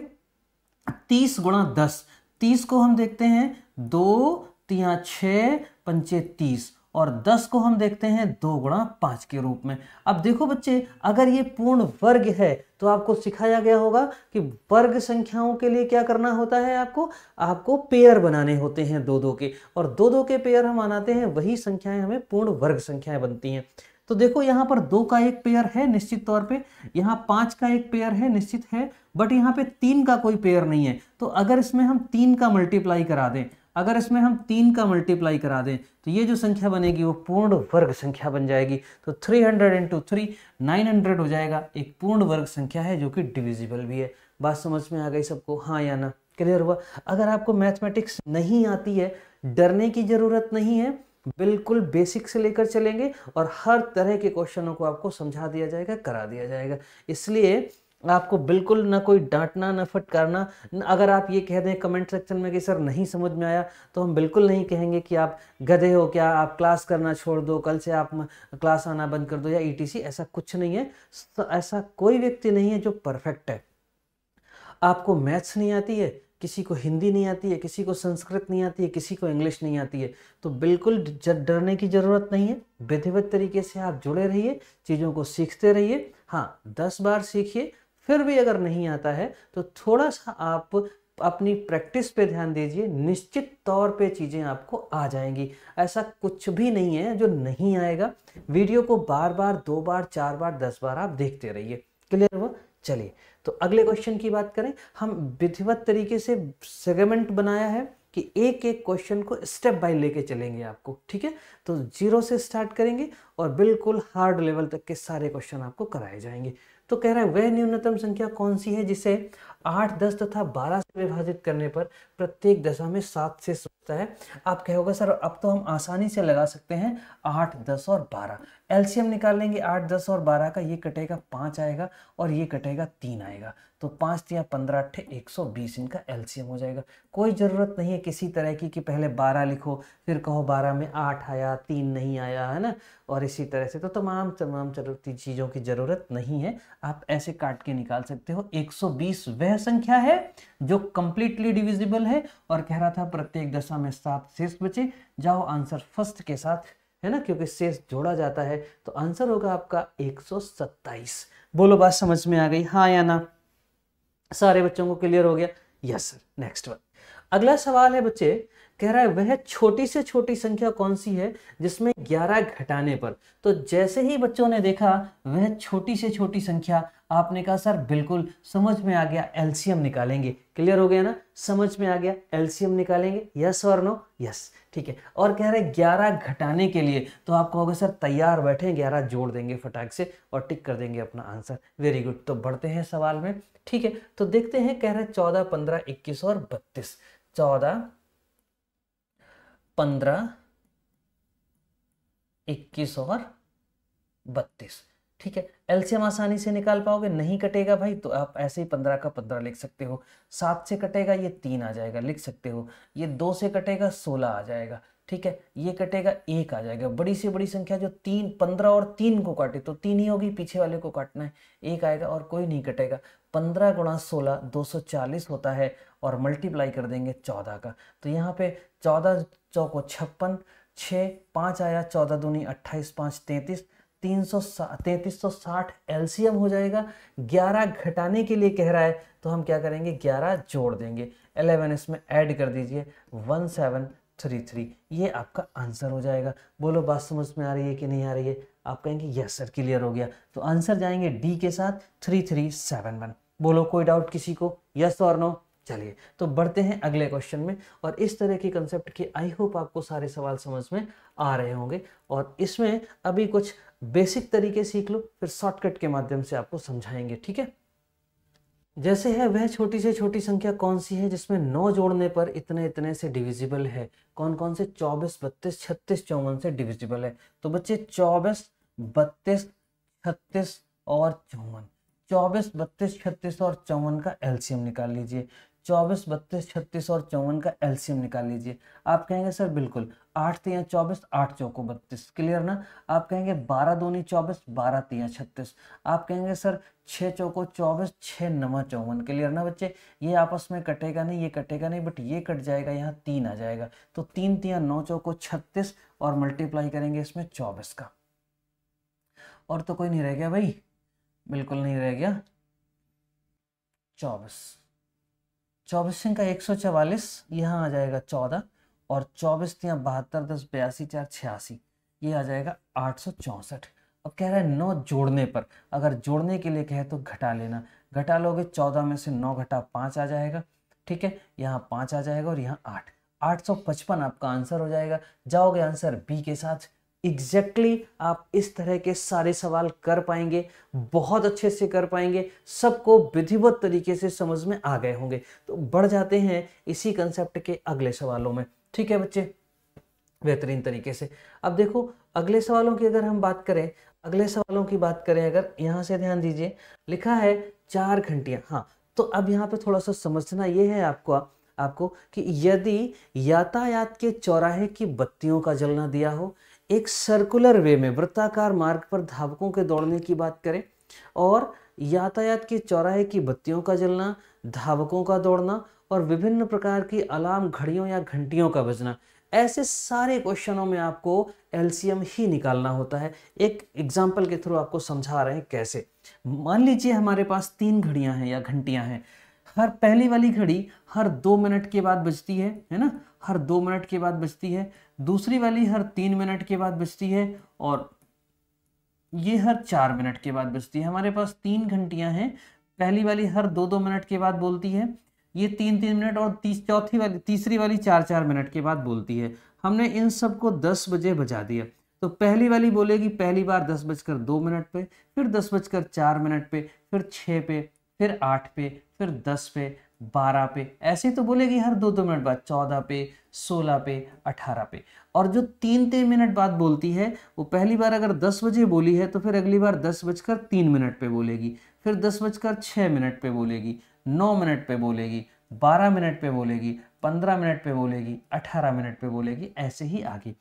30 गुणा 10। 30 को हम देखते हैं 2 3 6 पंचे 30, और 10 को हम देखते हैं 2 गुणा 5 के रूप में। अब देखो बच्चे, अगर ये पूर्ण वर्ग है तो आपको सिखाया गया होगा कि वर्ग संख्याओं के लिए क्या करना होता है, आपको पेयर बनाने होते हैं 2-2 के, और 2-2 के पेयर हम बनाते हैं, वही संख्याएं हमें पूर्ण वर्ग संख्याएं बनती हैं। तो देखो यहाँ पर 2 का एक पेयर है निश्चित तौर पे, यहाँ 5 का एक पेयर है निश्चित है, बट यहाँ पे 3 का कोई पेयर नहीं है। तो अगर इसमें हम 3 का मल्टीप्लाई करा दें, अगर इसमें हम 3 का मल्टीप्लाई करा दें तो ये जो संख्या बनेगी वो पूर्ण वर्ग संख्या बन जाएगी। तो 300 इंटू 3 900 हो जाएगा, एक पूर्ण वर्ग संख्या है जो कि डिविजिबल भी है। बात समझ में आ गई सबको, हाँ या ना, क्लियर हुआ? अगर आपको मैथमेटिक्स नहीं आती है, डरने की जरूरत नहीं है, बिल्कुल बेसिक से लेकर चलेंगे और हर तरह के क्वेश्चनों को आपको समझा दिया जाएगा, करा दिया जाएगा। इसलिए आपको बिल्कुल ना कोई डांटना ना फटकारना। अगर आप ये कह दें कमेंट सेक्शन में कि सर नहीं समझ में आया, तो हम बिल्कुल नहीं कहेंगे कि आप गधे हो क्या, आप क्लास करना छोड़ दो, कल से आप क्लास आना बंद कर दो या ईटीसी। ऐसा कुछ नहीं है। ऐसा कोई व्यक्ति नहीं है जो परफेक्ट है। आपको मैथ्स नहीं आती है, किसी को हिंदी नहीं आती है, किसी को संस्कृत नहीं आती है, किसी को इंग्लिश नहीं आती है, तो बिल्कुल डरने की जरूरत नहीं है। विधिवत तरीके से आप जुड़े रहिए, चीज़ों को सीखते रहिए। हाँ, 10 बार सीखिए, फिर भी अगर नहीं आता है तो थोड़ा सा आप अपनी प्रैक्टिस पे ध्यान दीजिए, निश्चित तौर पे चीज़ें आपको आ जाएंगी। ऐसा कुछ भी नहीं है जो नहीं आएगा। वीडियो को बार बार 2 बार 4 बार 10 बार आप देखते रहिए। क्लियर हुआ? चलिए, तो अगले क्वेश्चन की बात करें। हम विधिवत तरीके से सेगमेंट बनाया है कि एक एक क्वेश्चन को स्टेप बाय लेके चलेंगे आपको, ठीक है? तो 0 से स्टार्ट करेंगे और बिल्कुल हार्ड लेवल तक के सारे क्वेश्चन आपको कराए जाएंगे। तो कह रहा है वह न्यूनतम संख्या कौन सी है जिसे 8, 10 तथा 12 से विभाजित करने पर प्रत्येक दशा में 7 से होता है। आप कहोगे सर अब तो हम आसानी से लगा सकते हैं 8, 10 और 12। एलसीएम निकाल लेंगे 8, 10 और 12 का, ये कटेगा 5 आएगा और ये कटेगा 3 आएगा। तो 5 या 15 8 120 इनका एलसीएम हो जाएगा। कोई ज़रूरत नहीं है किसी तरह की कि पहले 12 लिखो फिर कहो 12 में 8 आया 3 नहीं आया, है ना, और इसी तरह से। तो तमाम चीज़ों की ज़रूरत नहीं है, आप ऐसे काट के निकाल सकते हो। 120 वह संख्या है जो कंप्लीटली डिविजिबल है और कह रहा था प्रत्येक दशा में 7 शेष बचे। जाओ आंसर फर्स्ट के साथ, है ना, क्योंकि शेष जोड़ा जाता है, तो आंसर होगा आपका 127। बोलो बात समझ में आ गई, हाँ या ना? सारे बच्चों को क्लियर हो गया? Yes sir. नेक्स्ट वन, अगला सवाल है बच्चे, कह रहा है वह छोटी से छोटी संख्या कौन सी है जिसमें 11 घटाने पर। तो जैसे ही बच्चों ने देखा वह छोटी से छोटी संख्या, आपने कहा सर बिल्कुल समझ में आ गया, एलसीएम निकालेंगे। क्लियर हो गया ना? समझ में आ गया, एलसीएम निकालेंगे। यस और नो? यस, ठीक है। और कह रहे 11 घटाने के लिए, तो आप कहोगे सर तैयार बैठे, 11 जोड़ देंगे फटाक से और टिक कर देंगे अपना आंसर। Very good. तो बढ़ते हैं सवाल में, ठीक है। तो देखते हैं, कह रहे 14, 15, 21 और 32। 14, 15, 21 और 32, ठीक है। एलसीएम आसानी से निकाल पाओगे? नहीं कटेगा भाई, तो आप ऐसे ही 15 का 15 लिख सकते हो। 7 से कटेगा ये 3 आ जाएगा, लिख सकते हो। ये 2 से कटेगा 16 आ जाएगा, ठीक है। ये कटेगा 1 आ जाएगा। बड़ी से बड़ी संख्या जो 3, 15 और 3 को काटे तो 3 ही होगी, पीछे वाले को काटना है, 1 आएगा और कोई नहीं कटेगा। 15 गुणा 16 240 होता है और मल्टीप्लाई कर देंगे 14 का। तो यहाँ पे 14 चौको 56, 6 5 आया, 14 दूनी 28, 5 33, 3360 एलसीएम हो जाएगा। 11 घटाने के लिए कह रहा है, तो हम क्या करेंगे, 11 जोड़ देंगे, 11 इसमें ऐड कर दीजिए, 1733। ये आपका आंसर हो जाएगा। बोलो बात समझ में आ रही है कि नहीं आ रही है? आप कहेंगे यस सर क्लियर हो गया। तो आंसर जाएंगे डी के साथ, 3371। बोलो कोई डाउट किसी को? यस और नो? चलिए, तो बढ़ते हैं अगले क्वेश्चन में। और इस तरह के कंसेप्ट के आई होप आपको सारे सवाल समझ में आ रहे होंगे। और इसमें अभी कुछ बेसिक तरीके सीख लो, फिर शॉर्टकट के माध्यम से आपको समझाएंगे, ठीक है। जैसे है वह छोटी से छोटी संख्या कौन सी है जिसमें 9 जोड़ने पर इतने इतने से डिविजिबल है? कौन कौन से? 24, 32, 36, 54 से डिविजिबल है। तो बच्चे 24, 32, 36 और 54, 24, 32, 36 और 54 का एलसीएम निकाल लीजिए। 24, 32, 36 और 54 का एलसीएम निकाल लीजिए। आप कहेंगे सर बिल्कुल, 8 तिया 24, 8 चौको 32, क्लियर ना? आप कहेंगे 12 दूनी 24, 12 तिया 36। आप कहेंगे सर 6 चौको 24, 6 9 54, क्लियर ना बच्चे? ये आपस में कटेगा नहीं, ये कटेगा नहीं, बट ये कट जाएगा, यहाँ 3 आ जाएगा। तो 3 तिया 9 चौको 36 और मल्टीप्लाई करेंगे इसमें 24 का। और तो कोई नहीं रह गया भाई, बिल्कुल नहीं रह गया। 24 का 144, यहाँ आ जाएगा 14 और 24 तिया 72, 10 82 4 86, ये आ जाएगा 864। अब कह रहा है 9 जोड़ने पर, अगर जोड़ने के लिए कहे तो घटा लेना, घटा लोगे 14 में से 9 घटा 5 आ जाएगा, ठीक है, यहाँ 5 आ जाएगा और यहाँ 8, 855 आपका आंसर हो जाएगा। जाओगे आंसर बी के साथ। एग्जैक्टली आप इस तरह के सारे सवाल कर पाएंगे, बहुत अच्छे से कर पाएंगे, सबको विधिवत तरीके से समझ में आ गए होंगे। तो बढ़ जाते हैं इसी कंसेप्ट के अगले सवालों में, ठीक है बच्चे, बेहतरीन तरीके से। अब देखो अगले सवालों की अगर हम बात करें, अगले सवालों की बात करें अगर, यहाँ से ध्यान दीजिए, लिखा है 4 घंटियां। हाँ, तो अब यहाँ पे थोड़ा सा समझना ये है आपको कि यदि यातायात के चौराहे की बत्तियों का जलना दिया हो, एक सर्कुलर वे में वृत्ताकार मार्ग पर धावकों के दौड़ने की बात करें, और यातायात के चौराहे की बत्तियों का जलना, धावकों का दौड़ना और विभिन्न प्रकार की अलार्म घड़ियों या घंटियों का बजना, ऐसे सारे क्वेश्चनों में आपको एलसीएम ही निकालना होता है। एक एग्जाम्पल के थ्रू आपको समझा रहे हैं कैसे। मान लीजिए हमारे पास 3 घड़ियां हैं या घंटियां हैं, हर पहली वाली घड़ी हर 2 मिनट के बाद बजती है ना, हर 2 मिनट के बाद बजती है, दूसरी वाली हर 3 मिनट के बाद बजती है, और ये हर 4 मिनट के बाद बजती है। हमारे पास 3 घंटियां हैं, पहली वाली हर 2-2 मिनट के बाद बोलती है, ये 3-3 मिनट, और तीसरी वाली 4-4 मिनट के बाद बोलती है। हमने इन सबको 10 बजे बजा दिया, तो पहली वाली बोलेगी पहली बार 10:02 पे, फिर 10:04 पे, फिर 6 पे, फिर 8 पे, फिर 10 पे, 12 पे, ऐसे तो बोलेगी हर 2-2 मिनट बाद, 14 पे, 16 पे, 18 पे। और जो 3-3 मिनट बाद बोलती है, वो पहली बार अगर 10 बजे बोली है तो फिर अगली बार 10:03 पे बोलेगी, फिर 10:06 पे बोलेगी, 9 मिनट पे बोलेगी, 12 मिनट पे बोलेगी, 15 मिनट पे बोलेगी, 18 मिनट पे बोलेगी, ऐसे ही आगे।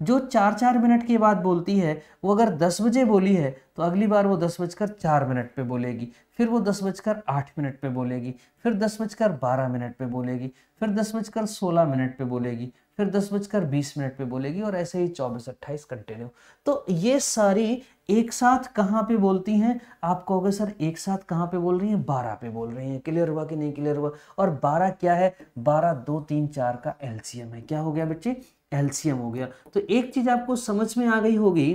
जो 4-4 मिनट के बाद बोलती है, वो अगर 10 बजे बोली है तो अगली बार वो 10:04 पे बोलेगी, फिर वो 10:08 पे बोलेगी, फिर 10:12 पे बोलेगी, फिर 10:16 पे बोलेगी, फिर 10:20 पे बोलेगी, और ऐसे ही 24-28 कंटिन्यू। तो ये सारी एक साथ कहाँ पे बोलती हैं? आप कहोगे सर एक साथ कहाँ पे बोल रही हैं? 12 पे बोल रही हैं। क्लियर हुआ कि नहीं क्लियर हुआ? और 12 क्या है? 12 2 3 4 का एलसीएम है। क्या हो गया बच्चे? एलसीएम हो गया। तो एक चीज आपको समझ में आ गई होगी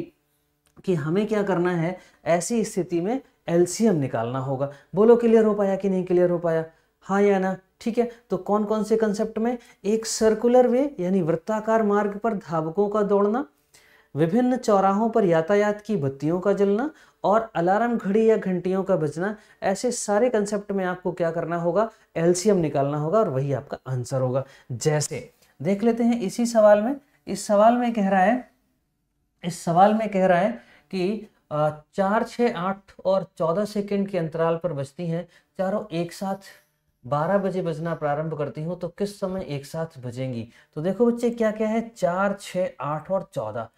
कि हमें क्या करना है, ऐसी स्थिति में एलसीएम निकालना होगा। बोलो क्लियर हो पाया कि नहीं क्लियर हो पाया? हाँ या ना? ठीक है। तो कौन कौन से कंसेप्ट में? एक सर्कुलर वे यानी वृत्ताकार मार्ग पर धावकों का दौड़ना, विभिन्न चौराहों पर यातायात की बत्तियों का जलना, और अलार्म घड़ी या घंटियों का बजना, ऐसे सारे कंसेप्ट में आपको क्या करना होगा? एलसीएम निकालना होगा, और वही आपका आंसर होगा। जैसे देख लेते हैं इसी सवाल में, इस सवाल में कह रहा है कि 4, 6, 8 और 14 सेकंड के अंतराल पर बजती हैं, चारों एक साथ 12 बजे बजना प्रारंभ करती हूँ, तो किस समय एक साथ बजेंगी? तो देखो बच्चे क्या क्या है, 4, 6, 8 और 14,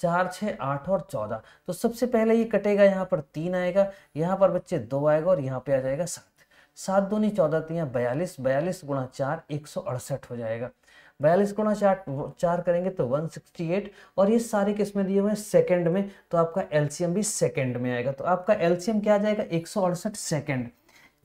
4, 6, 8 और 14। तो सबसे पहले ये कटेगा, यहाँ पर 3 आएगा, यहाँ पर बच्चे 2 आएगा, और यहाँ पे आ जाएगा 7। 7 दूनी 14 तियां 42, 42 गुणा 4 168 हो जाएगा। 42 गुणा 4 करेंगे तो 168, और ये सारे किस में दिए हुए हैं? सेकंड में। तो आपका एलसीएम भी सेकंड में आएगा। तो आपका एलसीएम क्या आ जाएगा? 168 सेकंड।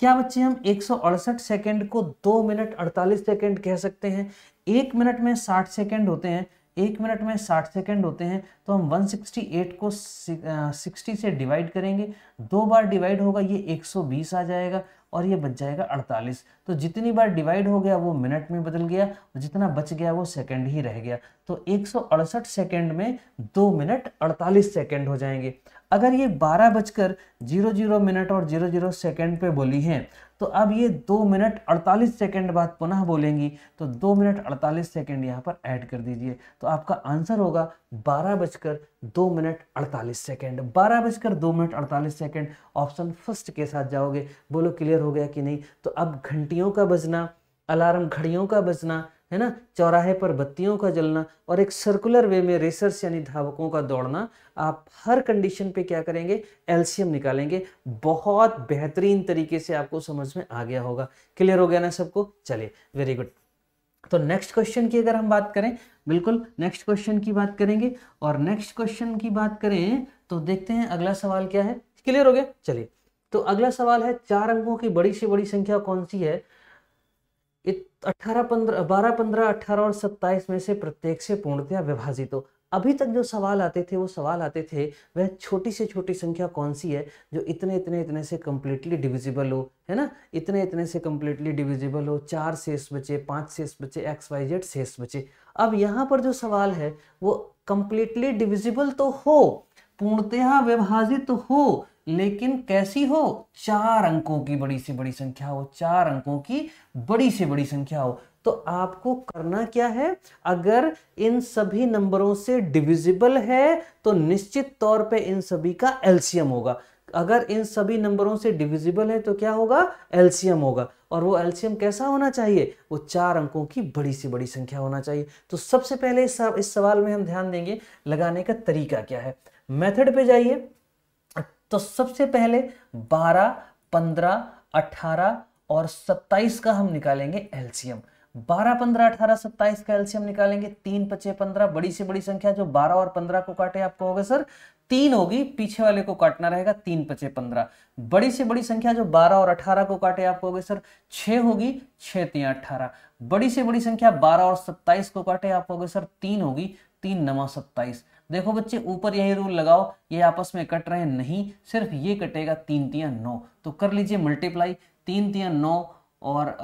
क्या बच्चे हम 168 सेकंड को 2 मिनट 48 सेकंड कह सकते हैं? 1 मिनट में 60 सेकंड होते हैं, 1 मिनट में 60 सेकंड होते हैं, तो हम 168 को 60 से डिवाइड करेंगे, 2 बार डिवाइड होगा, ये 120 आ जाएगा, और ये बच जाएगा 48। तो जितनी बार डिवाइड हो गया वो मिनट में बदल गया, और जितना बच गया वो सेकंड ही रह गया। तो 168 सेकंड में 2 मिनट 48 सेकंड हो जाएंगे। अगर ये 12:00 मिनट और 00 सेकंड पे बोली हैं, तो अब ये 2 मिनट 48 सेकंड बाद पुनः बोलेंगी, तो 2 मिनट 48 सेकंड यहाँ पर ऐड कर दीजिए। तो आपका आंसर होगा 12:02 minute 48 second. 12:02 minute 48 second option first के साथ जाओगे। बोलो क्लियर हो गया कि नहीं? तो अब घंटियों का बजना, अलार्म घड़ियों का बजना, है ना, चौराहे पर बत्तियों का जलना, और एक सर्कुलर वे में रेसर्स यानी धावकों का दौड़ना, आप हर कंडीशन पे क्या करेंगे? एलसीएम निकालेंगे। बहुत बेहतरीन तरीके से आपको समझ में आ गया होगा। क्लियर हो गया ना सबको? चलिए, वेरी गुड। तो नेक्स्ट क्वेश्चन की अगर हम बात करें, बिल्कुल नेक्स्ट क्वेश्चन की बात करेंगे, और नेक्स्ट क्वेश्चन की बात करें तो देखते हैं अगला सवाल क्या है। क्लियर हो गया? चलिए, तो अगला सवाल है, 4 अंकों की बड़ी से बड़ी संख्या कौन सी है? 12, 15, 18 और 27 में से प्रत्येक से पूर्णतया विभाजित हो। अभी तक जो सवाल आते थे वो सवाल आते थे वह छोटी से छोटी संख्या कौन सी है जो इतने इतने इतने से कंप्लीटली डिविजिबल हो, है ना, इतने इतने से कंप्लीटली डिविजिबल हो, 4 शेष बचे, 5 शेष बचे, XYZ शेष बचे। अब यहाँ पर जो सवाल है वो कंप्लीटली डिविजिबल तो हो, पूर्णतः विभाजित तो हो, लेकिन कैसी हो, 4 अंकों की बड़ी से बड़ी संख्या हो, 4 अंकों की बड़ी से बड़ी संख्या हो। तो आपको करना क्या है, अगर इन सभी नंबरों से डिविजिबल है तो निश्चित तौर पे इन सभी का एलसीएम होगा। अगर इन सभी नंबरों से डिविजिबल है तो क्या होगा, एलसीएम होगा। और वो एलसीएम कैसा होना चाहिए, वो 4 अंकों की बड़ी से बड़ी संख्या होना चाहिए। तो सबसे पहले इस सवाल में हम ध्यान देंगे लगाने का तरीका क्या है। मेथड पे जाइए, तो सबसे पहले 12, 15, 18 और 27 का हम निकालेंगे एलसीएम। 12, 15, 18, 27 का एलसीएम निकालेंगे। 3 5 15, बड़ी से बड़ी संख्या जो 12 और 15 को काटे आपको होगा सर 3 होगी, पीछे वाले को काटना रहेगा। 3 5 15, बड़ी से बड़ी संख्या जो 12 और 18 को काटे आपको होगा सर 6 होगी, 6 3 18। बड़ी से बड़ी संख्या 12 और 27 को काटे आपको होगा सर 3 होगी, 3 9 27। देखो बच्चे ऊपर यही रूल लगाओ, ये आपस में कट रहे हैं नहीं, सिर्फ ये कटेगा, 3 3 9। तो कर लीजिए मल्टीप्लाई, 3 3 9 और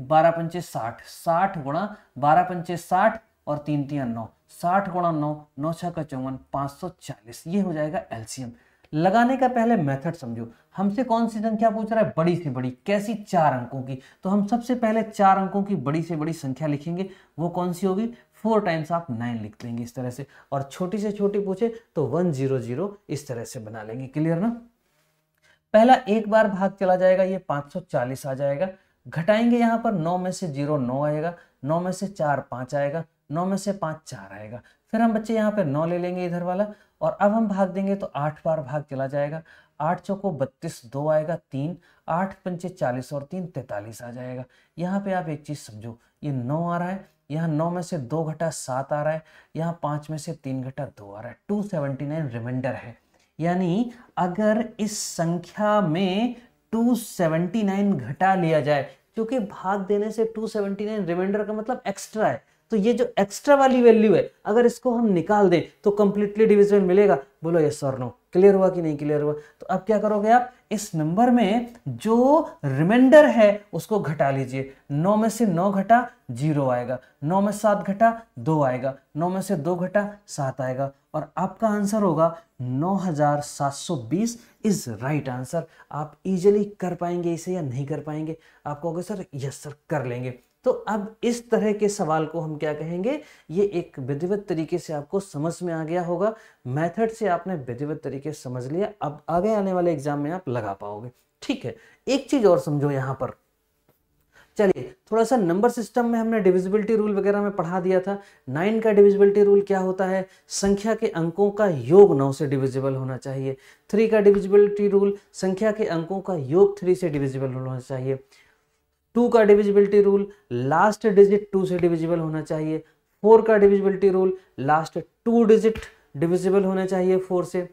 12 पंचे 60, 60 गुणा 12 पंचे 60 और 3 3 9, 60 गुणा 9, 9 6 का 54, 540। ये हो जाएगा एलसीएम। लगाने का पहले मेथड समझो, हमसे कौन सी संख्या पूछ रहा है, बड़ी से बड़ी, कैसी, 4 अंकों की। तो हम सबसे पहले 4 अंकों की बड़ी से बड़ी संख्या लिखेंगे, वो कौन सी होगी, 4 टाइम्स आप 9 लिख लेंगे इस तरह से। और छोटी से छोटी पूछे तो 100 इस तरह से बना लेंगे। क्लियर ना। पहला एक बार भाग चला जाएगा, ये 540 आ जाएगा। घटाएंगे यहाँ पर 9 में से 0 9 आएगा, 9 में से 4 5 आएगा, 9 में से 5 4 आएगा। फिर हम बच्चे यहाँ पे 9 ले लेंगे इधर वाला, और अब हम भाग देंगे तो 8 बार भाग चला जाएगा। 8 चौको 32, 2 आएगा 3, 8 पंचे 40 और 3 43 आ जाएगा। यहाँ पे आप एक चीज समझो, ये 9 आ रहा है, यहाँ 9 में से 2 घटा 7 आ रहा है, यहाँ 5 में से 3 घटा 2 आ रहा है, 279 रिमाइंडर है। यानी अगर इस संख्या में 279 घटा लिया जाए, क्योंकि भाग देने से 279 रिमाइंडर का मतलब एक्स्ट्रा है, तो ये जो एक्स्ट्रा वाली वैल्यू है अगर इसको हम निकाल दें तो कंप्लीटली डिविजिबल मिलेगा। बोलो यस और नो। क्लियर हुआ कि नहीं क्लियर हुआ। तो अब क्या करोगे आप, इस नंबर में जो रिमाइंडर है उसको घटा लीजिए। 9 में से 9 घटा 0 आएगा, 9 में 7 घटा 2 आएगा, 9 में से 2 घटा 7 आएगा, और आपका आंसर होगा 9720 इज राइट आंसर। आप इजीली कर पाएंगे इसे या नहीं कर पाएंगे। आप कहोगे सर यस सर कर लेंगे। तो अब इस तरह के सवाल को हम क्या कहेंगे, ये एक विधिवत तरीके से आपको समझ में आ गया होगा। मेथड से आपने विधिवत तरीके से समझ लिया, अब आगे आने वाले एग्जाम में आप लगा पाओगे। ठीक है, एक चीज और समझो यहां पर। चलिए थोड़ा सा नंबर सिस्टम में हमने डिविजिबिलिटी रूल वगैरह में पढ़ा दिया था। 9 का डिविजिबिलिटी रूल क्या होता है, संख्या के अंकों का योग 9 से डिविजिबल होना चाहिए। 3 का डिविजिबिलिटी रूल, संख्या के अंकों का योग 3 से डिविजिबल होना चाहिए। 2 का डिविजिबिलिटी रूल, लास्ट डिजिट 2 से डिविजिबल होना चाहिए। 4 का divisibility rule, last 2 digit divisible होने चाहिए 4 से।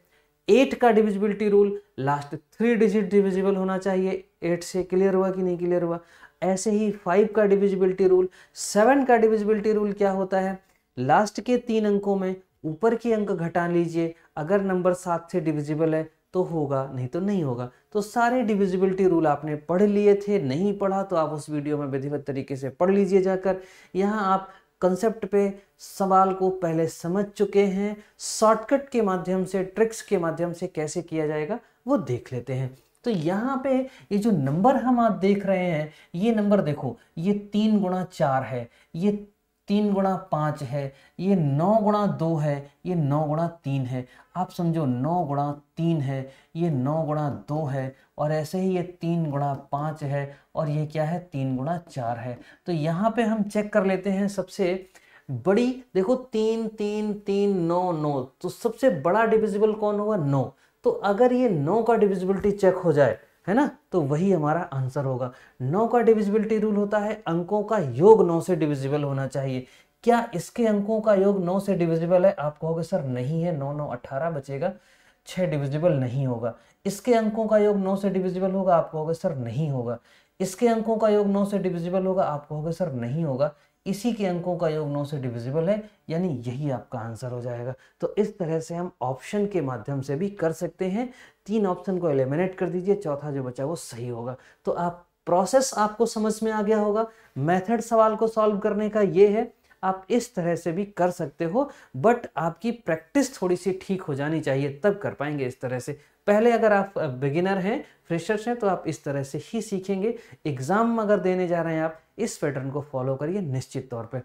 8 का divisibility rule, last 3 digit divisible होना चाहिए 8 से। क्लियर हुआ कि नहीं क्लियर हुआ। ऐसे ही 5 का डिविजिबिलिटी रूल। 7 का डिविजिबिलिटी रूल क्या होता है, लास्ट के 3 अंकों में ऊपर के अंक घटा लीजिए, अगर नंबर 7 से डिविजिबल है तो होगा, नहीं तो नहीं होगा। तो सारे डिविजिबिलिटी रूल आपने पढ़ लिए थे, नहीं पढ़ा तो आप उस वीडियो में विधिवत तरीके से पढ़ लीजिए जाकर। यहाँ आप कंसेप्ट पे सवाल को पहले समझ चुके हैं, शॉर्टकट के माध्यम से, ट्रिक्स के माध्यम से कैसे किया जाएगा वो देख लेते हैं। तो यहाँ पे ये जो नंबर हम आप देख रहे हैं, ये नंबर देखो, ये 3 गुणा 4 है, ये 3 गुणा 5 है, ये 9 गुणा 2 है, ये 9 गुणा 3 है। आप समझो 9 गुणा 3 है, ये 9 गुणा 2 है, और ऐसे ही ये 3 गुणा 5 है, और ये क्या है 3 गुणा 4 है। तो यहाँ पे हम चेक कर लेते हैं सबसे बड़ी, देखो 3 3 3 9 9, तो सबसे बड़ा डिविजिबल कौन होगा, 9। तो अगर ये 9 का डिविजिबिलिटी चेक हो जाए, है ना, तो वही हमारा आंसर होगा। 9 का डिविजिबिलिटी रूल होता है अंकों का योग 9 से डिविजिबल होना चाहिए। क्या इसके अंकों का योग 9 से डिविजिबल है, आप कहोगे सर नहीं है, 9 9 18 बचेगा, 6 डिविजिबल नहीं होगा। इसके अंकों का योग 9 से डिविजिबल होगा, आप कहोगे सर नहीं होगा। इसके अंकों का योग 9 से डिविजिबल होगा, आप कहोगे सर नहीं होगा। इसी के अंकों का योग 9 से डिविजिबल है, यानी यही आपका आंसर हो जाएगा। तो इस तरह से हम ऑप्शन के माध्यम से भी कर सकते हैं। 3 ऑप्शन को एलिमिनेट कर दीजिए, चौथा जो बचा वो सही होगा। तो आप प्रोसेस आपको समझ में आ गया होगा। मेथड सवाल को सॉल्व करने का ये है, आप इस तरह से भी कर सकते हो, बट आपकी प्रैक्टिस थोड़ी सी ठीक हो जानी चाहिए, तब कर पाएंगे इस तरह से। पहले अगर आप बिगिनर हैं, फ्रेशर्स हैं, तो आप इस तरह से ही सीखेंगे। एग्जाम अगर देने जा रहे हैं आप, इस पैटर्न को फॉलो करिए, निश्चित तौर पे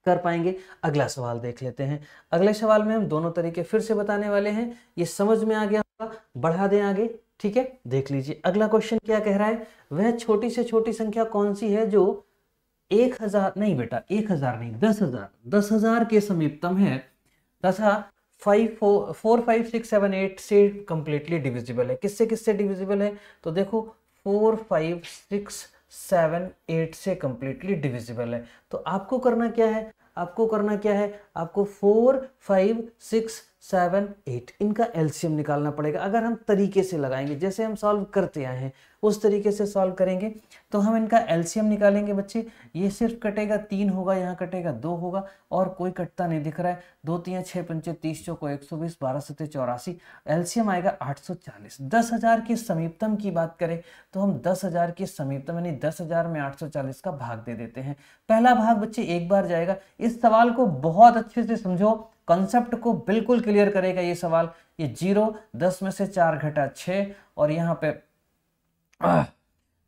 कर पाएंगे। अगला सवाल देख लेते हैं। अगले सवाल में हम दोनों तरीके फिर से बताने वाले हैं, ये समझ में आ गया होगा, बढ़ा दें आगे, ठीक है। देख लीजिए अगला क्वेश्चन क्या कह रहा है, वह छोटी से छोटी संख्या कौन सी है जो 1000 नहीं बेटा 1000 नहीं 10,000 के समीपतम है तथा 4 5 6 7 8 से कंप्लीटली डिविजिबल है। किससे किससे डिविजिबल है, तो देखो 4 5 6 7 8 से कंप्लीटली डिविजिबल है। तो आपको करना क्या है, आपको 4 5 6 7 8 इनका एलसीएम निकालना पड़ेगा। अगर हम तरीके से लगाएंगे, जैसे हम सॉल्व करते आए हैं उस तरीके से सॉल्व करेंगे, तो हम इनका एलसीएम निकालेंगे बच्चे। ये सिर्फ कटेगा 3 होगा, यहाँ कटेगा 2 होगा, और कोई कटता नहीं दिख रहा है। 2 3 6 5 30 चौको 120 12 7 84, एलसीएम आएगा 840। 10,000 के समीपतम की बात करें तो हम 10,000 के समीपतम यानी 10,000 में 840 का भाग दे देते हैं। पहला भाग बच्चे एक बार जाएगा। इस सवाल को बहुत अच्छे से समझो, कंसेप्ट को बिल्कुल क्लियर करेगा ये सवाल। ये 0 10 में से 4 घटा 6, और यहाँ पे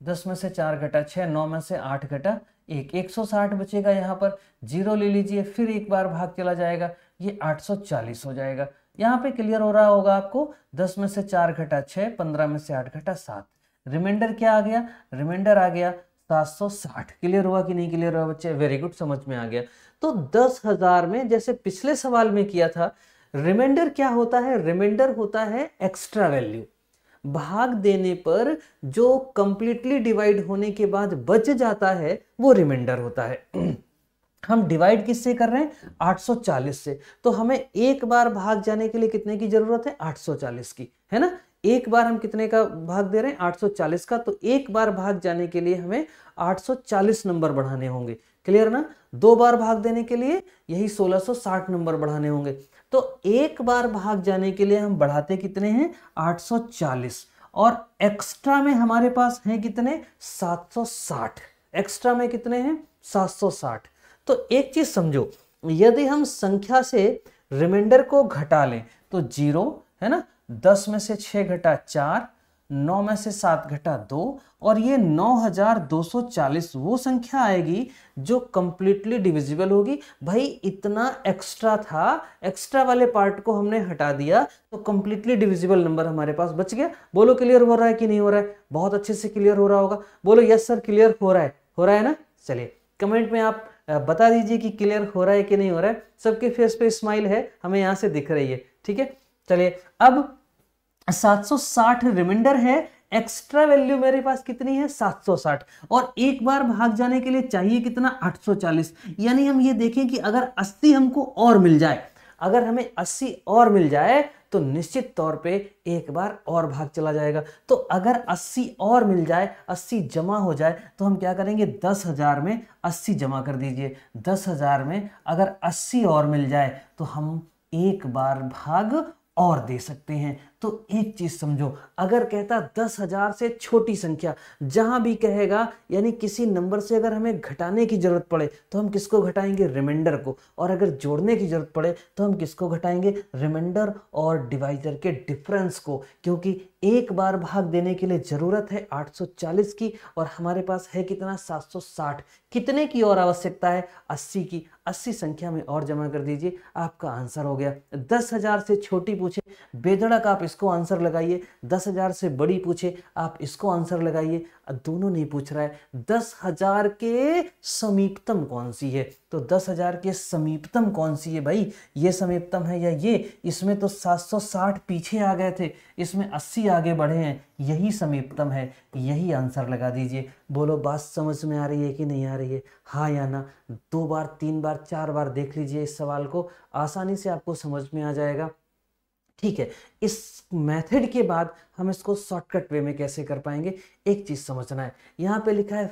10 में से 4 घटा 6, 9 में से 8 घटा 1, 160 बचेगा। यहाँ पर 0 ले लीजिए, फिर एक बार भाग चला जाएगा, ये 840 हो जाएगा। यहाँ पे क्लियर हो रहा होगा आपको, 10 में से 4 घटा 6, 15 में से 8 घटा 7, रिमाइंडर क्या आ गया, रिमाइंडर आ गया 760। क्लियर हुआ कि नहीं क्लियर हुआ बच्चे, वेरी गुड, समझ में आ गया। तो 10,000 में जैसे पिछले सवाल में किया था, रिमाइंडर क्या होता है, रिमाइंडर होता है एक्स्ट्रा वैल्यू। भाग देने पर जो कंप्लीटली डिवाइड होने के बाद बच जाता है वो रिमाइंडर होता है। हम डिवाइड किससे कर रहे हैं, 840 से। तो हमें एक बार भाग जाने के लिए कितने की जरूरत है, 840 की, है ना। एक बार हम कितने का भाग दे रहे हैं, 840 का। तो एक बार भाग जाने के लिए हमें 840 नंबर बढ़ाने होंगे। क्लियर ना। 2 बार भाग देने के लिए यही 1660 नंबर बढ़ाने होंगे। तो एक बार भाग जाने के लिए हम बढ़ाते कितने हैं, 840, और एक्स्ट्रा में हमारे पास हैं कितने, 760। एक्स्ट्रा में कितने हैं, 760। तो एक चीज समझो, यदि हम संख्या से रिमाइंडर को घटा लें तो 0 है ना, 10 में से 6 घटा 4, 9 में से 7 घटा 2, और ये 9240 वो संख्या आएगी जो कंप्लीटली डिविजिबल होगी। भाई इतना एक्स्ट्रा था, एक्स्ट्रा वाले पार्ट को हमने हटा दिया तो कंप्लीटली डिविजिबल नंबर हमारे पास बच गया। बोलो क्लियर हो रहा है कि नहीं हो रहा है, बहुत अच्छे से क्लियर हो रहा होगा। बोलो यस सर क्लियर हो रहा है ना। चलिए कमेंट में आप बता दीजिए कि क्लियर हो रहा है कि नहीं हो रहा है। सबके फेस पे स्माइल है, हमें यहां से दिख रही है, ठीक है। चलिए अब 760 रिमाइंडर है, एक्स्ट्रा वैल्यू मेरे पास कितनी है, 760, और एक बार भाग जाने के लिए चाहिए कितना, 840। यानी हम ये देखें कि अगर 80 हमको और मिल जाए, अगर हमें 80 और मिल जाए तो निश्चित तौर पे एक बार और भाग चला जाएगा। तो अगर 80 और मिल जाए, 80 जमा हो जाए, तो हम क्या करेंगे, 10,000 में 80 जमा कर दीजिए। 10,000 में अगर 80 और मिल जाए तो हम एक बार भाग और दे सकते हैं। तो एक चीज समझो, अगर कहता 10,000 से छोटी संख्या, जहां भी कहेगा यानी किसी नंबर से अगर हमें घटाने की जरूरत पड़े तो हम किसको घटाएंगे, रिमाइंडर को, और अगर जोड़ने की जरूरत पड़े तो हम किसको घटाएंगे, रिमाइंडर और डिवाइजर के डिफरेंस को। क्योंकि एक बार भाग देने के लिए जरूरत है 840 की, और हमारे पास है कितना, 760। कितने की और आवश्यकता है, 80 की। 80 संख्या में और जमा कर दीजिए, आपका आंसर हो गया। 10,000 से छोटी पूछे बेधड़क आप इसको आंसर लगाइए, 10,000 से बड़ी पूछे आप इसको आंसर लगाइए। दोनों नहीं पूछ रहा है, 10,000 के समीपतम कौन सी है। तो 10,000 के समीपतम कौन सी है भाई, ये समीपतम है या ये। इसमें तो 760 पीछे आ गए थे, इसमें 80 आगे बढ़े हैं, यही समीपतम है, यही आंसर लगा दीजिए। बोलो बात समझ में आ रही है कि नहीं आ रही है, हाँ या ना। 2 बार 3 बार 4 बार देख लीजिए इस सवाल को, आसानी से आपको समझ में आ जाएगा। ठीक है, इस मेथड के बाद हम इसको शॉर्टकट वे में कैसे कर पाएंगे, एक चीज समझना है। यहाँ पे लिखा है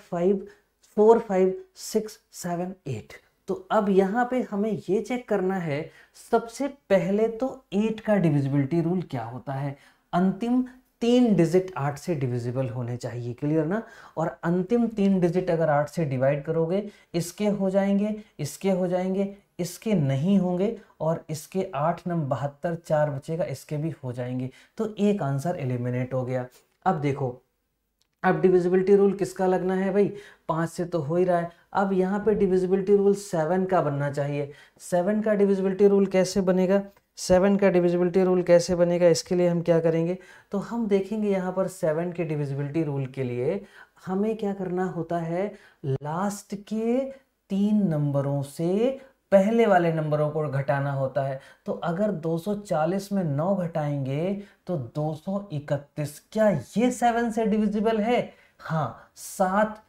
4 5 6 7 8। तो अब यहाँ पे हमें ये चेक करना है, सबसे पहले तो 8 का डिविजिबिलिटी रूल क्या होता है। अंतिम 3 डिजिट 8 से डिविजिबल होने चाहिए, क्लियर ना। और अंतिम 3 डिजिट अगर 8 से डिवाइड करोगे, इसके हो जाएंगे, इसके हो जाएंगे, इसके नहीं होंगे, और इसके 8 नम 72, 4 बचेगा, इसके भी हो जाएंगे। तो एक आंसर एलिमिनेट हो गया। अब देखो, अब डिविजिबिलिटी रूल किसका लगना है भाई, 5 से तो हो ही रहा है। अब यहाँ पे डिविजिबिलिटी रूल 7 का बनना चाहिए। 7 का डिविजिबिलिटी रूल कैसे बनेगा, 7 का डिविजिबिलिटी रूल कैसे बनेगा, इसके लिए हम क्या करेंगे, तो हम देखेंगे यहाँ पर 7 के डिविजिबिलिटी रूल के लिए हमें क्या करना होता है, लास्ट के 3 नंबरों से पहले वाले नंबरों को घटाना होता है। तो अगर 240 में 9 घटाएंगे तो 231, क्या ये 7 से डिविजिबल है? हाँ, 7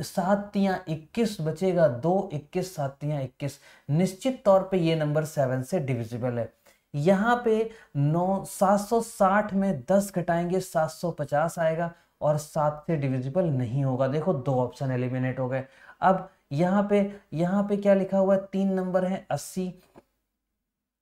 7 तियां 21 बचेगा, 2 21 7 तियां 21, निश्चित तौर पे ये नंबर 7 से डिविजिबल है। यहाँ पे 760 में 10 घटाएंगे 750 आएगा, और 7 से डिविजिबल नहीं होगा। देखो 2 ऑप्शन एलिमिनेट हो गए। अब यहाँ पे क्या लिखा हुआ है, 3 नंबर है, 80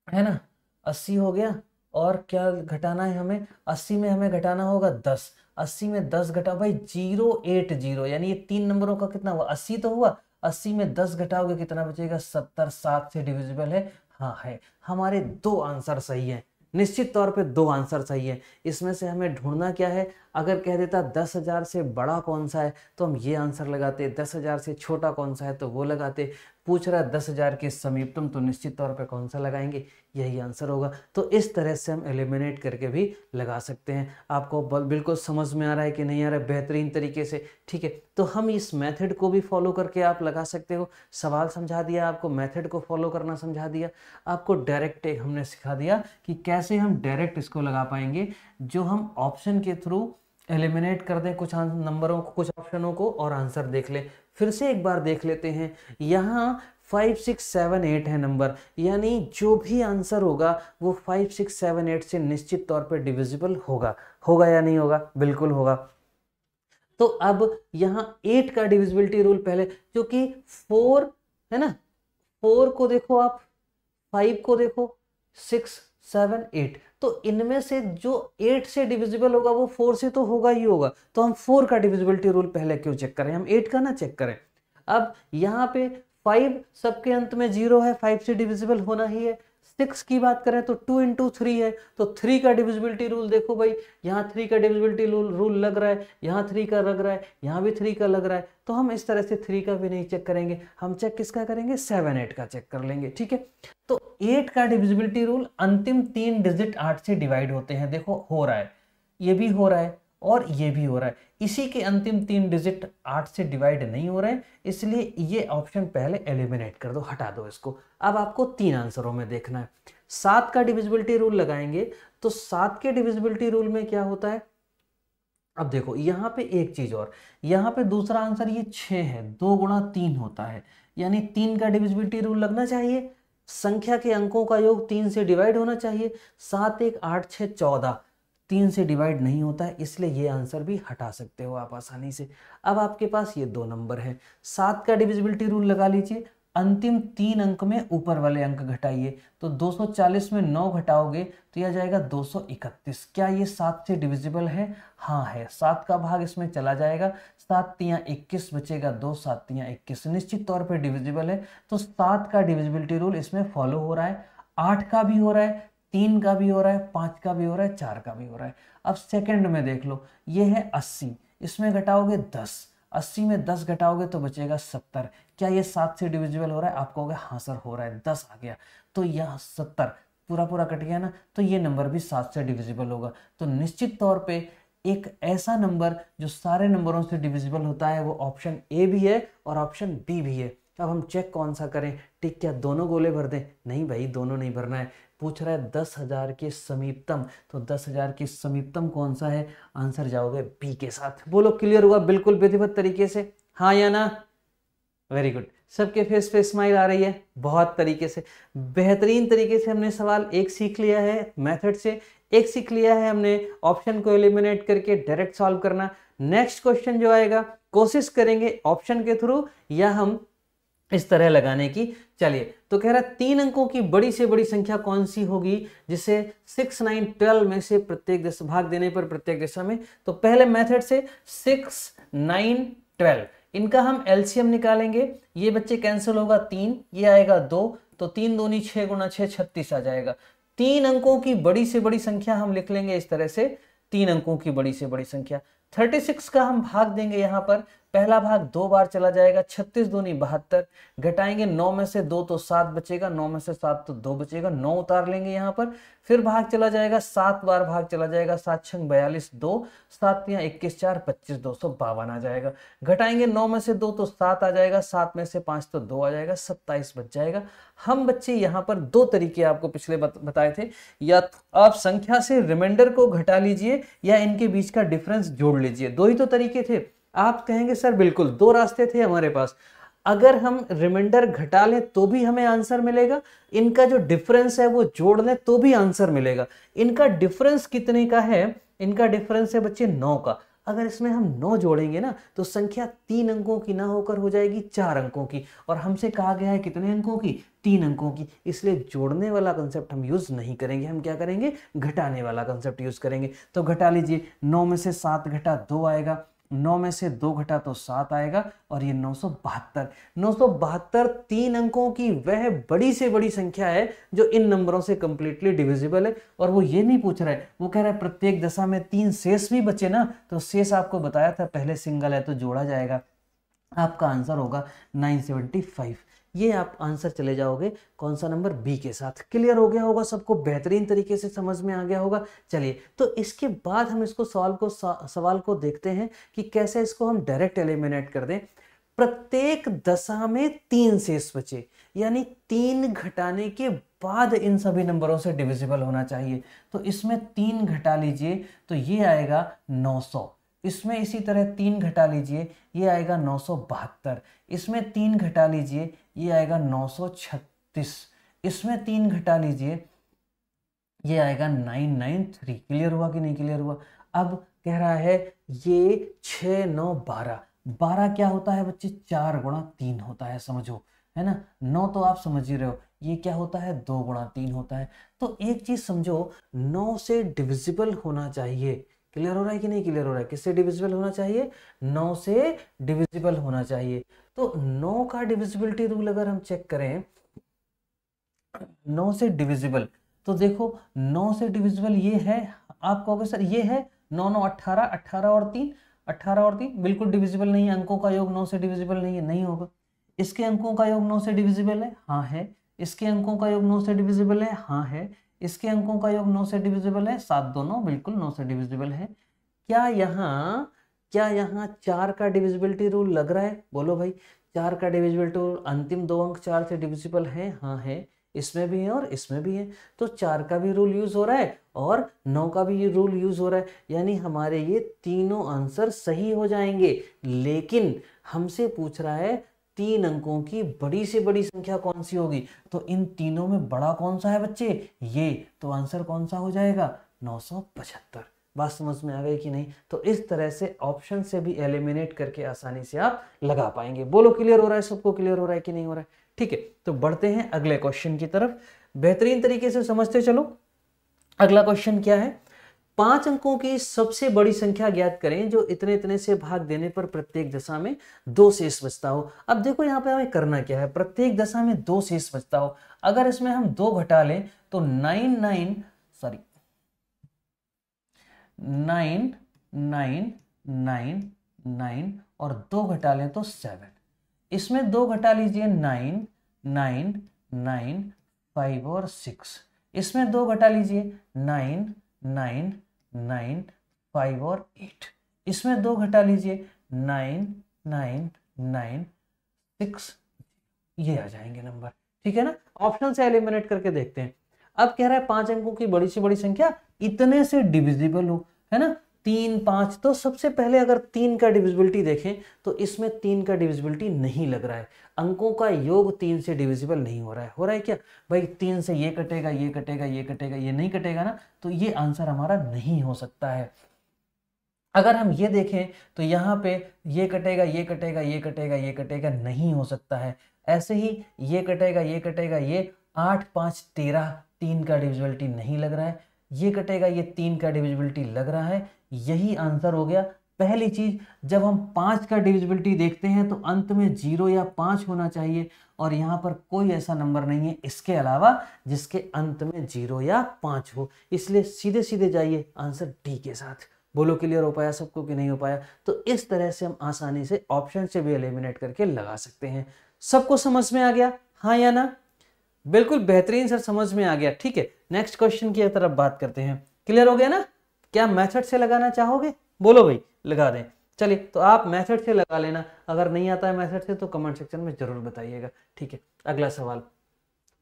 है ना, 80 हो गया। और क्या घटाना है हमें, 80 में हमें घटाना होगा 10, 80 में 10 घटा भाई 080, यानी ये 3 नंबरों का कितना हुआ, 80 तो हुआ, 80 में 10 घटाओगे कितना बचेगा, 70। 7 से डिविजिबल है, हाँ है। हमारे 2 आंसर सही है, निश्चित तौर पे 2 आंसर सही है। इसमें से हमें ढूंढना क्या है, अगर कह देता 10,000 से बड़ा कौन सा है तो हम ये आंसर लगाते, 10,000 से छोटा कौन सा है तो वो लगाते। पूछ रहा है 10,000 के समीपतम, तो निश्चित तौर पे कौन सा लगाएंगे, यही आंसर होगा। तो इस तरह से हम एलिमिनेट करके भी लगा सकते हैं। आपको बिल्कुल समझ में आ रहा है कि नहीं आ रहा है, बेहतरीन तरीके से, ठीक है। तो हम इस मेथड को भी फॉलो करके आप लगा सकते हो। सवाल समझा दिया आपको, मेथड को फॉलो करना समझा दिया आपको, डायरेक्ट हमने सिखा दिया कि कैसे हम डायरेक्ट इसको लगा पाएंगे, जो हम ऑप्शन के थ्रू एलिमिनेट कर दें कुछ नंबरों को, कुछ ऑप्शनों को, और आंसर देख लें। फिर से एक बार देख लेते हैं, यहाँ 5 6 7 8 है नंबर, यानी जो भी आंसर होगा वो 5 6 7 8 से निश्चित तौर पर डिविजिबल होगा। होगा या नहीं होगा, बिल्कुल होगा। तो अब यहाँ 8 का डिविजिबिलिटी रूल पहले, जो कि 4 है ना, 4 को देखो आप, 5 को देखो, 6 7 8, तो इनमें से जो 8 से डिविजिबल होगा वो 4 से तो होगा ही होगा। तो हम 4 का डिविजिबिलिटी रूल पहले क्यों चेक करें, हम 8 का ना चेक करें। अब यहाँ पे 5 सबके अंत में 0 है, 5 से डिविजिबल होना ही है। 6 की बात करें तो 2 × 3 है, तो 3 का डिविजिबिलिटी रूल देखो भाई, यहाँ 3 का डिविजिबिलिटी रूल लग रहा है, यहाँ 3 का लग रहा है, यहाँ भी 3 का लग रहा है। तो हम इस तरह से 3 का भी नहीं चेक करेंगे, हम चेक किसका करेंगे, 7 8 का चेक कर लेंगे, ठीक है। तो 8 का डिविजिबिलिटी रूल, अंतिम 3 डिजिट 8 से डिवाइड होते हैं। देखो हो रहा है, ये भी हो रहा है और ये भी हो रहा है। इसी के अंतिम 3 डिजिट 8 से डिवाइड नहीं हो रहे हैं, इसलिए ये ऑप्शन पहले एलिमिनेट कर दो, हटा दो इसको। अब आपको 3 आंसरों में देखना है। 7 का डिविजिबिलिटी रूल लगाएंगे तो 7 के डिविजिबिलिटी रूल में क्या होता है, अब देखो यहाँ पे एक चीज और, यहाँ पे दूसरा आंसर ये 6 है, 2 × 3 होता है, यानी 3 का डिविजिबिलिटी रूल लगना चाहिए। संख्या के अंकों का योग 3 से डिवाइड होना चाहिए। 7 1 8 6 14, 3 से डिवाइड नहीं होता है, इसलिए ये आंसर भी हटा सकते हो आप आसानी से। अब आपके पास ये 2 नंबर है, 7 का डिविजिबिलिटी रूल लगा लीजिए, अंतिम 3 अंक में ऊपर वाले अंक घटाइए। तो 240 में 9 घटाओगे तो यह जाएगा 231। क्या ये 7 से डिविजिबल है? हाँ है, 7 का भाग इसमें चला जाएगा, 7 तियां 21 बचेगा, 2 7 तियां 21, निश्चित तौर पर डिविजिबल है। तो 7 का डिविजिबिलिटी रूल इसमें फॉलो हो रहा है। 8 का भी हो रहा है, 3 का भी हो रहा है, 5 का भी हो रहा है, 4 का भी हो रहा है। अब सेकंड में देख लो, ये है 80, इसमें घटाओगे 10, 80 में 10 घटाओगे तो बचेगा 70। क्या ये 7 से डिविजिबल हो रहा है? आप कहोगे हाँ सर हो रहा है, 10 आ गया, तो यह 70 पूरा पूरा कट गया ना, तो ये नंबर भी 7 से डिविजिबल होगा। तो निश्चित तौर पे एक ऐसा नंबर जो सारे नंबरों से डिविजिबल होता है वो ऑप्शन ए भी है और ऑप्शन बी भी है। अब हम चेक कौन सा करें, टिक क्या दोनों गोले भर दें? नहीं भाई, दोनों नहीं भरना है। पूछ रहा है 10,000 के समीपतम, तो 10,000 के समीपतम कौन सा है? आंसर जाओगे बी के साथ। बोलो क्लियर हुआ बिल्कुल विधिवत तरीके से, हाँ या ना? वेरी गुड, सबके फेस पे स्माइल आ रही है, बहुत तरीके से, बेहतरीन तरीके से हमने सवाल एक सीख लिया है मेथड से, एक सीख लिया है हमने ऑप्शन को एलिमिनेट करके डायरेक्ट सॉल्व करना। नेक्स्ट क्वेश्चन जो आएगा कोशिश करेंगे ऑप्शन के थ्रू या हम इस तरह लगाने की। चलिए, तो कह रहा है 3 अंकों की बड़ी से बड़ी संख्या कौन सी होगी जिसे 6, 9, 12 में से प्रत्येक दिशा भाग देने पर प्रत्येक दिशा में। तो पहले मेथड से 6, 9, 12 इनका हम एलसीएम निकालेंगे। ये बच्चे कैंसिल होगा 3, ये आएगा 2, तो 3 दूनी 6 गुना 6 36 आ जाएगा। 3 अंकों की बड़ी से बड़ी संख्या हम लिख लेंगे इस तरह से, 3 अंकों की बड़ी से बड़ी संख्या। 36 का हम भाग देंगे यहाँ पर, पहला भाग 2 बार चला जाएगा, 36 दूनी 72, घटाएंगे 9 में से 2 तो 7 बचेगा, 9 में से 7 तो 2 बचेगा, 9 उतार लेंगे यहाँ पर, फिर भाग चला जाएगा, 7 बार भाग चला जाएगा, 7 छंग 42, 2 7 या 21 4 25 252 आ जाएगा, घटाएंगे 9 में से 2 तो 7 आ जाएगा, 7 में से 5 तो 2 आ जाएगा, 27 बच जाएगा। हम बच्चे यहाँ पर 2 तरीके आपको पिछले बताए थे, या आप संख्या से रिमाइंडर को घटा लीजिए या इनके बीच का डिफरेंस जोड़ लीजिए, 2 ही तो तरीके थे। आप कहेंगे सर बिल्कुल 2 रास्ते थे हमारे पास, अगर हम रिमाइंडर घटा लें तो भी हमें आंसर मिलेगा, इनका जो डिफरेंस है वो जोड़ लें तो भी आंसर मिलेगा। इनका डिफरेंस कितने का है? इनका डिफरेंस है बच्चे 9 का। अगर इसमें हम 9 जोड़ेंगे ना तो संख्या 3 अंकों की ना होकर हो जाएगी 4 अंकों की, और हमसे कहा गया है कितने अंकों की? 3 अंकों की। इसलिए जोड़ने वाला कंसेप्ट हम यूज नहीं करेंगे, हम क्या करेंगे? घटाने वाला कंसेप्ट यूज करेंगे। तो घटा लीजिए, 9 में से 7 घटा 2 आएगा, 9 में से 2 घटा तो 7 आएगा, और ये 972। 972 3 अंकों की वह बड़ी से बड़ी संख्या है जो इन नंबरों से कंप्लीटली डिविजिबल है। और वो ये नहीं पूछ रहा है, वो कह रहा है प्रत्येक दशा में 3 शेष भी बचे ना, तो शेष आपको बताया था पहले सिंगल है तो जोड़ा जाएगा। आपका आंसर होगा 975। ये आप आंसर चले जाओगे कौन सा नंबर? बी के साथ। क्लियर हो गया होगा सबको, बेहतरीन तरीके से समझ में आ गया होगा। चलिए, तो इसके बाद हम इसको सवाल को देखते हैं कि कैसे इसको हम डायरेक्ट एलिमिनेट कर दें। प्रत्येक दशा में 3 शेष बचे, यानी 3 घटाने के बाद इन सभी नंबरों से डिविजिबल होना चाहिए। तो इसमें 3 घटा लीजिए तो ये आएगा 900, इसमें इसी तरह 3 घटा लीजिए, ये आएगा 972, इसमें 3 घटा लीजिए, ये आएगा 936, इसमें 3 घटा लीजिए, ये आएगा 993। क्लियर हुआ कि नहीं क्लियर हुआ? अब कह रहा है ये 6, 9, 12, 12 क्या होता है बच्चे? 4 गुणा 3 होता है, समझो, है ना। 9 तो आप समझ ही रहे हो, ये क्या होता है? 2 गुणा 3 होता है। तो एक चीज समझो, 9 से डिविजिबल होना चाहिए। क्लियर हो रहा है कि नहीं क्लियर हो रहा है? किससे डिविजिबल होना चाहिए? 9 से डिविजिबल होना चाहिए। तो 9 का डिविजिबिलिटी रूल अगर हम चेक करें, 9 से डिविजिबल, तो देखो 9 से डिविजिबल ये है, आप कहोगे सर ये है 9, 9 18, 18 और 3, 18 और 3 बिल्कुल डिविजिबल नहीं है, अंकों का योग 9 से डिविजिबल नहीं है, नहीं होगा। इसके अंकों का योग 9 से डिविजिबल है, हाँ है। इसके अंकों का योग 9 से डिविजिबल है, हाँ है। इसके अंकों का योग 9 से डिविजिबल है, 7 2 9 बिल्कुल 9 से डिविजिबल है। क्या यहाँ 4 का डिविजिबिलिटी रूल लग रहा है? बोलो भाई, 4 का डिविजिबिलिटी रूल, अंतिम 2 अंक 4 से डिविजिबल है, हाँ है। इसमें भी है और इसमें भी है, तो 4 का भी रूल यूज हो रहा है और 9 का भी रूल यूज हो रहा है, यानी हमारे ये तीनों आंसर सही हो जाएंगे। लेकिन हमसे पूछ रहा है 3 अंकों की बड़ी से बड़ी संख्या कौन सी होगी, तो इन तीनों में बड़ा कौन सा है बच्चे? ये, तो आंसर कौन सा हो जाएगा? 975। बात समझ में आ गई कि नहीं? तो इस तरह से ऑप्शन से भी एलिमिनेट करके आसानी से आप लगा पाएंगे। बोलो क्लियर हो रहा है सबको? क्लियर हो रहा है कि नहीं हो रहा है? ठीक है, तो बढ़ते हैं अगले क्वेश्चन की तरफ, बेहतरीन तरीके से समझते चलो। अगला क्वेश्चन क्या है? 5 अंकों की सबसे बड़ी संख्या ज्ञात करें जो इतने इतने से भाग देने पर प्रत्येक दशा में 2 शेष बचता हो। अब देखो यहाँ पे हमें करना क्या है, प्रत्येक दशा में 2 शेष बचता हो। अगर इसमें हम 2 घटा लें तो 9 9 9 9 9 और 2 घटा लें तो 7। इसमें 2 घटा लीजिए, 9 9 9 5 और 6। इसमें 2 घटा लीजिए, 9 9 9 5 और 8। इसमें 2 घटा लीजिए, 9 9 9 6। ये आ जाएंगे नंबर, ठीक है ना। ऑप्शन से एलिमिनेट करके देखते हैं। अब कह रहा है 5 अंकों की बड़ी से बड़ी संख्या इतने से डिविजिबल हो, है ना। 3 5, तो सबसे पहले अगर 3 का डिविजिबिलिटी देखें तो इसमें 3 का डिविजिबिलिटी नहीं लग रहा है, अंकों का योग 3 से डिविजिबल नहीं हो रहा है। हो रहा है क्या भाई? 3 से ये कटेगा, ये कटेगा, ये कटेगा, ये नहीं कटेगा ना, तो ये आंसर हमारा नहीं हो सकता है। अगर हम ये देखें तो यहाँ पे ये कटेगा, ये कटेगा, ये कटेगा, ये कटेगा, नहीं हो सकता है। ऐसे ही ये कटेगा, ये कटेगा, ये 8 5 13, 3 का डिविजिबिलिटी नहीं लग रहा है। ये कटेगा, ये 3 का डिविजिबिलिटी लग रहा है। यही आंसर हो गया। पहली चीज, जब हम 5 का डिविजिबिलिटी देखते हैं तो अंत में 0 या 5 होना चाहिए, और यहाँ पर कोई ऐसा नंबर नहीं है इसके अलावा जिसके अंत में 0 या 5 हो, इसलिए सीधे सीधे जाइए आंसर डी के साथ। बोलो क्लियर हो पाया सबको कि नहीं हो पाया? तो इस तरह से हम आसानी से ऑप्शन से भी एलिमिनेट करके लगा सकते हैं। सबको समझ में आ गया, हाँ या ना? बिल्कुल बेहतरीन सर, समझ में आ गया। ठीक है, नेक्स्ट क्वेश्चन की तरफ बात करते हैं। क्लियर हो गया ना? क्या मेथड से लगाना चाहोगे? बोलो भाई, लगा दें। चलिए, तो आप मेथड से लगा लेना, अगर नहीं आता है मेथड से तो कमेंट सेक्शन में जरूर बताइएगा। ठीक है, अगला सवाल।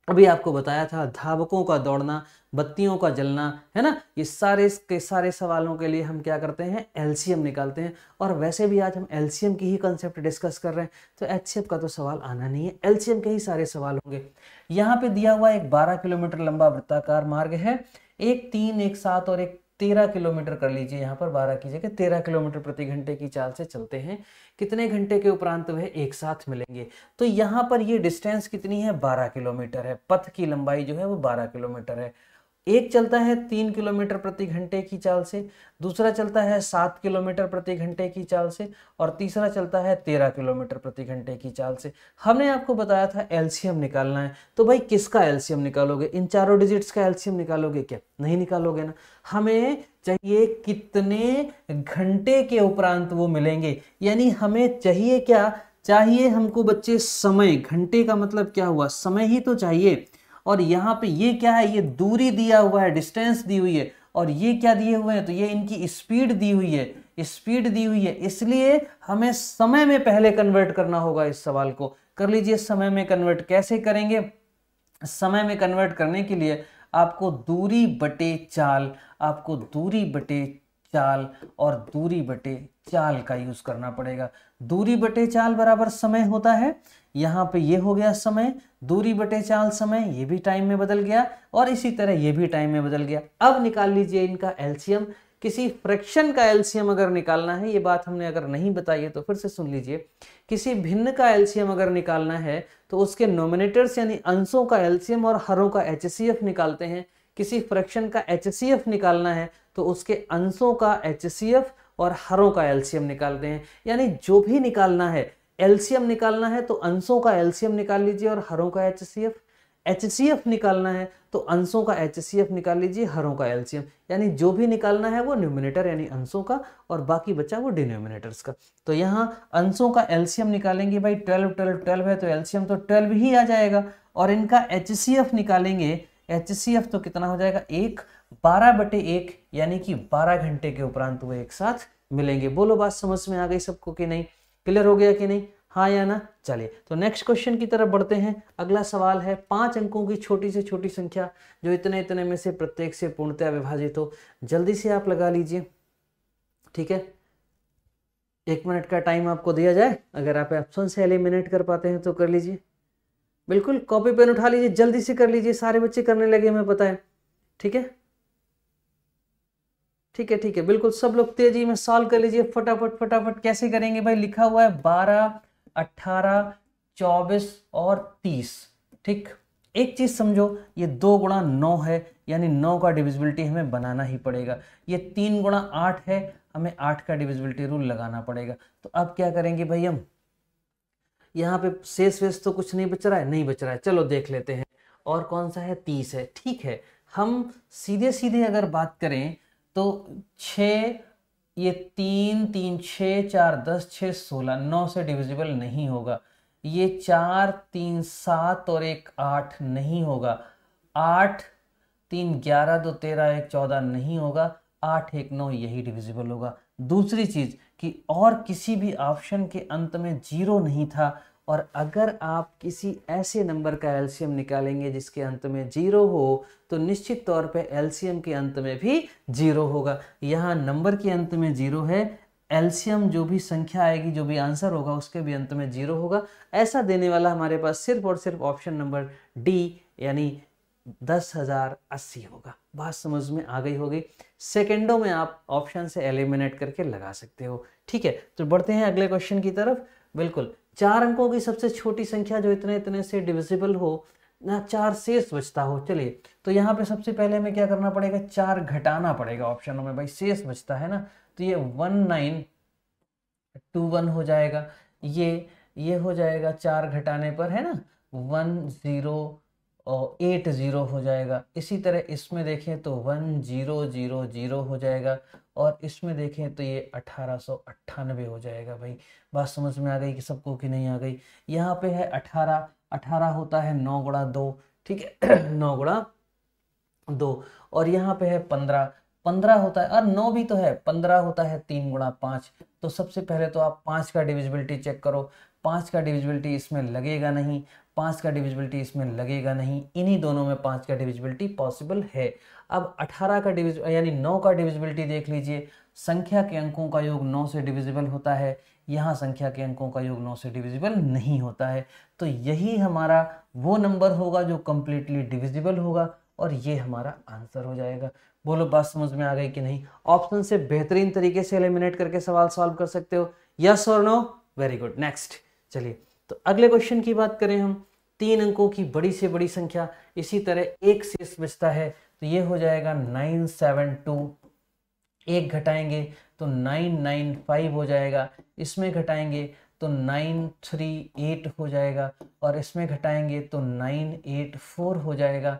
अभी आपको बताया था धावकों का दौड़ना, बत्तियों का जलना, है ना, ये सारे के सारे सवालों के लिए हम क्या करते हैं, एलसीएम निकालते हैं। और वैसे भी आज हम एलसीएम की ही कंसेप्ट डिस्कस कर रहे हैं, तो एचसीएफ का तो सवाल आना नहीं है, एलसीएम के ही सारे सवाल होंगे। यहाँ पे दिया हुआ एक 12 किलोमीटर लंबा वृत्ताकार मार्ग है, एक 3, एक 7 और एक 13 किलोमीटर कर लीजिए। यहाँ पर 12 की जगह 13 किलोमीटर प्रति घंटे की चाल से चलते हैं। कितने घंटे के उपरांत वह एक साथ मिलेंगे? तो यहाँ पर ये डिस्टेंस कितनी है, 12 किलोमीटर है। पथ की लंबाई जो है वो 12 किलोमीटर है। एक चलता है 3 किलोमीटर प्रति घंटे की चाल से, दूसरा चलता है 7 किलोमीटर प्रति घंटे की चाल से, और तीसरा चलता है 13 किलोमीटर प्रति घंटे की चाल से। हमने आपको बताया था एलसीएम निकालना है, तो भाई किसका एलसीएम निकालोगे? इन चारों डिजिट्स का एलसीएम निकालोगे क्या? नहीं निकालोगे ना। हमें चाहिए कितने घंटे के उपरांत वो मिलेंगे, यानी हमें चाहिए क्या? चाहिए हमको बच्चे समय। घंटे का मतलब क्या हुआ, समय ही तो चाहिए। और यहाँ पे ये क्या है, ये दूरी दिया हुआ है, डिस्टेंस दी हुई है, और ये क्या दिए हुए हैं, तो ये इनकी स्पीड दी हुई है, स्पीड दी हुई है। इसलिए हमें समय में पहले कन्वर्ट करना होगा। इस सवाल को कर लीजिए समय में कन्वर्ट। कैसे करेंगे? समय में कन्वर्ट करने के लिए आपको दूरी बटे चाल, आपको दूरी बटे चाल और दूरी बटे चाल का यूज करना पड़ेगा। दूरी बटे चाल बराबर समय होता है। यहाँ पे ये हो गया समय, दूरी बटे चाल समय, ये भी टाइम में बदल गया, और इसी तरह ये भी टाइम में बदल गया। अब निकाल लीजिए इनका एलसीएम। किसी फ्रैक्शन का एलसीएम अगर निकालना है, ये बात हमने अगर नहीं बताई है तो फिर से सुन लीजिए। किसी भिन्न का एलसीएम अगर निकालना है तो उसके नोमिनेटर्स यानी अंशों का एलसीएम और हरों का एचसीएफ निकालते हैं। किसी फ्रैक्शन का एचसीएफ निकालना है तो उसके अंशों का एचसीएफ और हरों का एलसीएम निकालते हैं। यानी जो भी निकालना है, एलसीएम निकालना है तो अंशों का एलसीएम निकाल लीजिए और हरों का एचसीएफ, एचसीएफ निकालना है तो अंशों का एचसीएफ निकाल लीजिए, हरों का एलसीएम। यानी जो भी निकालना है वो न्यूमिनेटर यानी अंशों का, और बाकी बचा वो डिनोमिनेटर्स का। तो यहाँ अंशों का एलसीएम निकालेंगे भाई, 12 12 12 है तो एलसीएम तो 12 ही आ जाएगा। और इनका एचसीएफ निकालेंगे, एचसीएफ तो कितना हो जाएगा, 1 12 बटे 1, यानी कि 12 घंटे के उपरांत वो एक साथ मिलेंगे। बोलो बात समझ में आ गई सबको कि नहीं? क्लियर हो गया कि नहीं, हाँ या ना? चलिए, तो नेक्स्ट क्वेश्चन की तरफ बढ़ते हैं। अगला सवाल है 5 अंकों की छोटी से छोटी संख्या जो इतने इतने में से प्रत्येक से पूर्णतः विभाजित हो। जल्दी से आप लगा लीजिए, ठीक है। 1 मिनट का टाइम आपको दिया जाए, अगर आप ऑप्शन से एलिमिनेट कर पाते हैं तो कर लीजिए। बिल्कुल कॉपी पेन उठा लीजिए, जल्दी से कर लीजिए, सारे बच्चे करने लगे हमें पता है। ठीक है, ठीक है, ठीक है, बिल्कुल सब लोग तेजी में सॉल्व कर लीजिए फटाफट फटाफट। कैसे करेंगे भाई? लिखा हुआ है 12 18 24 और 30। ठीक, एक चीज समझो, ये 2 गुणा 9 है, यानी 9 का डिविजिबिलिटी हमें बनाना ही पड़ेगा। ये 3 गुणा 8 है, हमें 8 का डिविजिबिलिटी रूल लगाना पड़ेगा। तो अब क्या करेंगे भाई, हम यहाँ पे शेष वेश तो कुछ नहीं बच रहा है, नहीं बच रहा है, चलो देख लेते हैं। और कौन सा है? 30 है। ठीक है, हम सीधे सीधे अगर बात करें तो 6, ये 3 3 6 4 10 6 16, 9 से डिविजिबल नहीं होगा। ये 4 3 7 और 1 8 नहीं होगा। 8 3 11 2 13 1 14 नहीं होगा। 8 1 9 यही डिविजिबल होगा। दूसरी चीज कि और किसी भी ऑप्शन के अंत में 0 नहीं था, और अगर आप किसी ऐसे नंबर का एलसीएम निकालेंगे जिसके अंत में 0 हो तो निश्चित तौर पे एलसीएम के अंत में भी 0 होगा। यहाँ नंबर के अंत में 0 है, एलसीएम जो भी संख्या आएगी, जो भी आंसर होगा उसके भी अंत में 0 होगा। ऐसा देने वाला हमारे पास सिर्फ और सिर्फ ऑप्शन नंबर डी यानी 10,080 होगा। बात समझ में आ गई होगी। सेकेंडों में आप ऑप्शन से एलिमिनेट करके लगा सकते हो। ठीक है, तो बढ़ते हैं अगले क्वेश्चन की तरफ। बिल्कुल, 4 अंकों की सबसे छोटी संख्या जो इतने इतने से डिविजिबल हो ना, 4 शेष बचता हो। चलिए, तो यहाँ पे सबसे पहले हमें क्या करना पड़ेगा, 4 घटाना पड़ेगा ऑप्शनों में, भाई शेष बचता है ना, तो ये 1921 हो जाएगा। ये हो जाएगा 4 घटाने पर, है ना, 1080 हो जाएगा। इसी तरह इसमें देखें तो 1000 हो जाएगा, और इसमें देखें तो ये 1898 हो जाएगा। भाई बात समझ में आ गई कि सबको, कि नहीं आ गई। यहाँ पे है 18, 18 होता है 9 गुणा 2, ठीक है 9 गुणा 2, और यहाँ पे है 15, 15 होता है, और 9 भी तो है, 15 होता है 3 गुणा 5। तो सबसे पहले तो आप 5 का डिविजिबिलिटी चेक करो। 5 का डिविजिबिलिटी इसमें लगेगा नहीं, 5 का डिविजिबिलिटी इसमें लगेगा नहीं, इन्हीं दोनों में 5 का डिविजिबिलिटी पॉसिबल है। अब 18 का यानी 9 का डिविजिबिलिटी देख लीजिए। संख्या के अंकों का योग 9 से डिविजिबल होता है, यहाँ संख्या के अंकों का योग 9 से डिविजिबल नहीं होता है। तो यही हमारा वो नंबर होगा जो कंप्लीटली डिविजिबल होगा, और ये हमारा आंसर हो जाएगा। बोलो, बात समझ में आ गई कि नहीं। ऑप्शन से बेहतरीन तरीके से एलिमिनेट करके सवाल सॉल्व कर सकते हो, यस और नो, वेरी गुड। नेक्स्ट, चलिए तो अगले क्वेश्चन की बात करें हम। 3 अंकों की बड़ी से बड़ी संख्या, इसी तरह एक शेष बचता है, तो ये हो जाएगा 972। एक घटाएंगे तो 995 हो जाएगा, इसमें घटाएंगे तो 938 हो जाएगा, और इसमें घटाएंगे तो 984 हो जाएगा।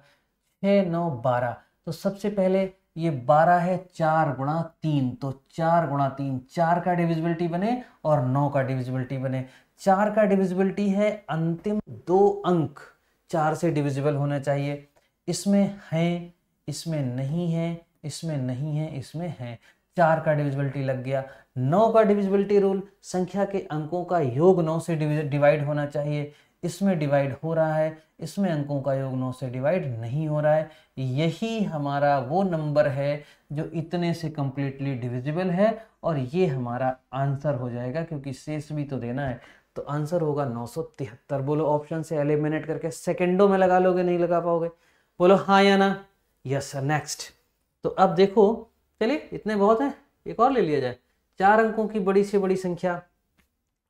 6 9 12, तो सबसे पहले ये 12 है 4 गुणा 3, तो 4 गुणा 3, 4 का डिविजिबिलिटी बने और 9 का डिविजिबिलिटी बने। 4 का डिविजिबिलिटी है अंतिम 2 अंक 4 से डिविजिबल होना चाहिए। इसमें है, इसमें नहीं है, इसमें नहीं है, इसमें है। 4 का डिविजिबिलिटी लग गया। 9 का डिविजिबिलिटी रूल, संख्या के अंकों का योग 9 से डिवाइड होना चाहिए, इसमें डिवाइड हो रहा है, इसमें अंकों का योग 9 से डिवाइड नहीं हो रहा है। यही हमारा वो नंबर है जो इतने से कंप्लीटली डिविजिबल है, और ये हमारा आंसर हो जाएगा, क्योंकि शेष भी तो देना है। तो आंसर होगा 973। बोलो, ऑप्शन से एलिमिनेट करके सेकंडों में लगा लोगे, नहीं लगा पाओगे? बोलो हाँ या ना। Yes sir. नेक्स्ट, तो अब देखो, चलिए इतने बहुत हैं, एक और ले लिया जाए। 4 अंकों की बड़ी से बड़ी संख्या,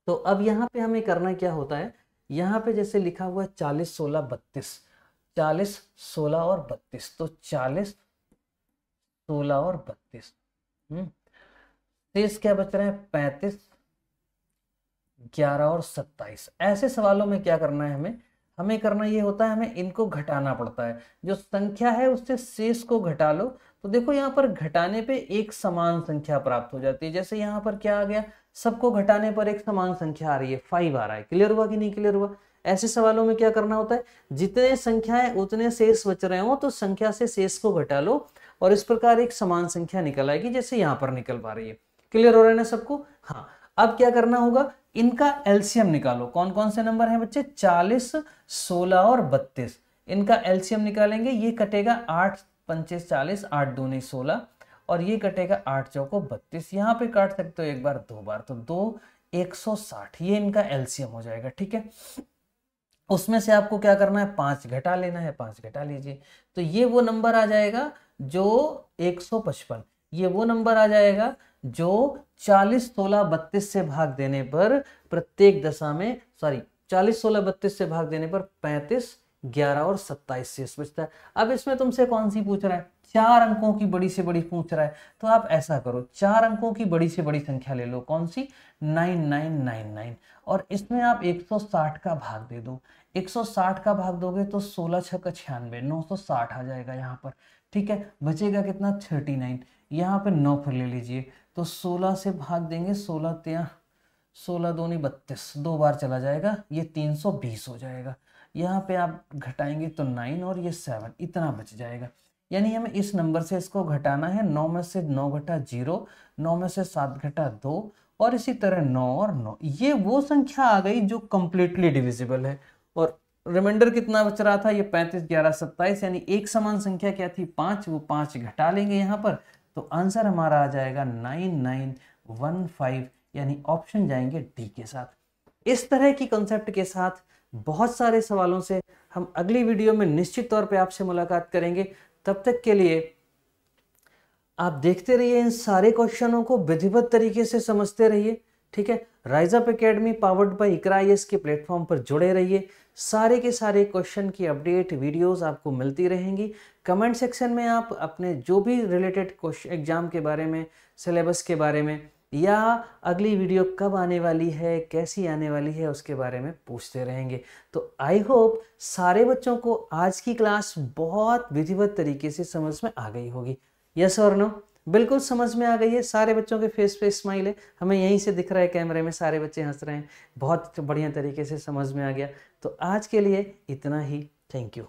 तो अब यहाँ पे हमें करना क्या होता है, यहाँ पे जैसे लिखा हुआ है 40 16 32, 40 16 और 32, तो 40 16 और 32, शेष क्या बच रहा है, 35 11 और 27। ऐसे सवालों में क्या करना है, हमें करना ये होता है, हमें इनको घटाना पड़ता है। जो संख्या है उससे शेष को घटा लो, तो देखो यहाँ पर घटाने पे एक समान संख्या प्राप्त हो जाती है। जैसे यहाँ पर क्या आ गया, सबको घटाने पर एक समान संख्या आ रही है, 5 आ रहा है। क्लियर हुआ कि नहीं क्लियर हुआ? ऐसे सवालों में क्या करना होता है, जितने संख्याएं उतने शेष बच रहे हो, तो संख्या से शेष को घटा लो, और इस प्रकार एक समान संख्या निकल आएगी, जैसे यहाँ पर निकल पा रही है। क्लियर हो रहा है ना सबको? हाँ, अब क्या करना होगा, इनका एलसीएम निकालो। कौन कौन से नंबर हैं बच्चे, 40 16 और 32। इनका एलसीएम निकालेंगे, ये कटेगा 8 पंचे 40, 8 दूनी 16, और ये कटेगा 8 चौको 32। यहाँ पे काट सकते हो एक बार, 2 बार, तो 2 160, ये इनका एलसीएम हो जाएगा। ठीक है, उसमें से आपको क्या करना है, 5 घटा लेना है, 5 घटा लीजिए, तो ये वो नंबर आ जाएगा जो 155। ये वो नंबर आ जाएगा जो 40 16 32 से भाग देने पर प्रत्येक दशा में, 40 16 32 से भाग देने पर 35 11 और 27 शेष बचता है। अब इसमें तुमसे कौन सी पूछ रहा है, 4 अंकों की बड़ी से बड़ी पूछ रहा है, तो आप ऐसा करो, 4 अंकों की बड़ी से बड़ी संख्या ले लो। कौन सी, 9999, और इसमें आप 160 का भाग दे दो। 160 का भाग दोगे तो 16 6 96, 960 आ जाएगा यहाँ पर। ठीक है, बचेगा कितना, 39। यहाँ पे 9 फिर ले लीजिए, तो 16 से भाग देंगे, 16 दूनी 32, 2 बार चला जाएगा, ये 320 हो जाएगा। यहाँ पे आप घटाएंगे तो 9 और ये 7, इतना बच जाएगा। यानी हमें इस नंबर से इसको घटाना है। 9 में से 9 घटा 0, 9 में से 7 घटा 2, और इसी तरह 9 और 9। ये वो संख्या आ गई जो कंप्लीटली डिविजिबल है। और रिमाइंडर कितना बच रहा था, ये 35 11 27, यानी एक समान संख्या क्या थी, 5, वो 5 घटा लेंगे यहाँ पर, तो आंसर हमारा आ जाएगा 9915, यानी ऑप्शन जाएंगे डी के साथ। इस तरह की कॉन्सेप्ट के साथ बहुत सारे सवालों से हम अगली वीडियो में निश्चित तौर पे आपसे मुलाकात करेंगे। तब तक के लिए आप देखते रहिए, इन सारे क्वेश्चनों को विधिवत तरीके से समझते रहिए। ठीक है, Rise Up Academy powered by Iqra IAS के प्लेटफॉर्म पर जुड़े रहिए। सारे के सारे क्वेश्चन की अपडेट वीडियोस आपको मिलती रहेंगी। कमेंट सेक्शन में आप अपने जो भी रिलेटेड क्वेश्चन एग्जाम के बारे में, सिलेबस के बारे में, या अगली वीडियो कब आने वाली है, कैसी आने वाली है, उसके बारे में पूछते रहेंगे। तो आई होप सारे बच्चों को आज की क्लास बहुत विधिवत तरीके से समझ में आ गई होगी। यस और नो? बिल्कुल समझ में आ गई है। सारे बच्चों के फेस पे स्माइल है, हमें यहीं से दिख रहा है कैमरे में, सारे बच्चे हंस रहे हैं। बहुत बढ़िया तरीके से समझ में आ गया। तो आज के लिए इतना ही। Thank you.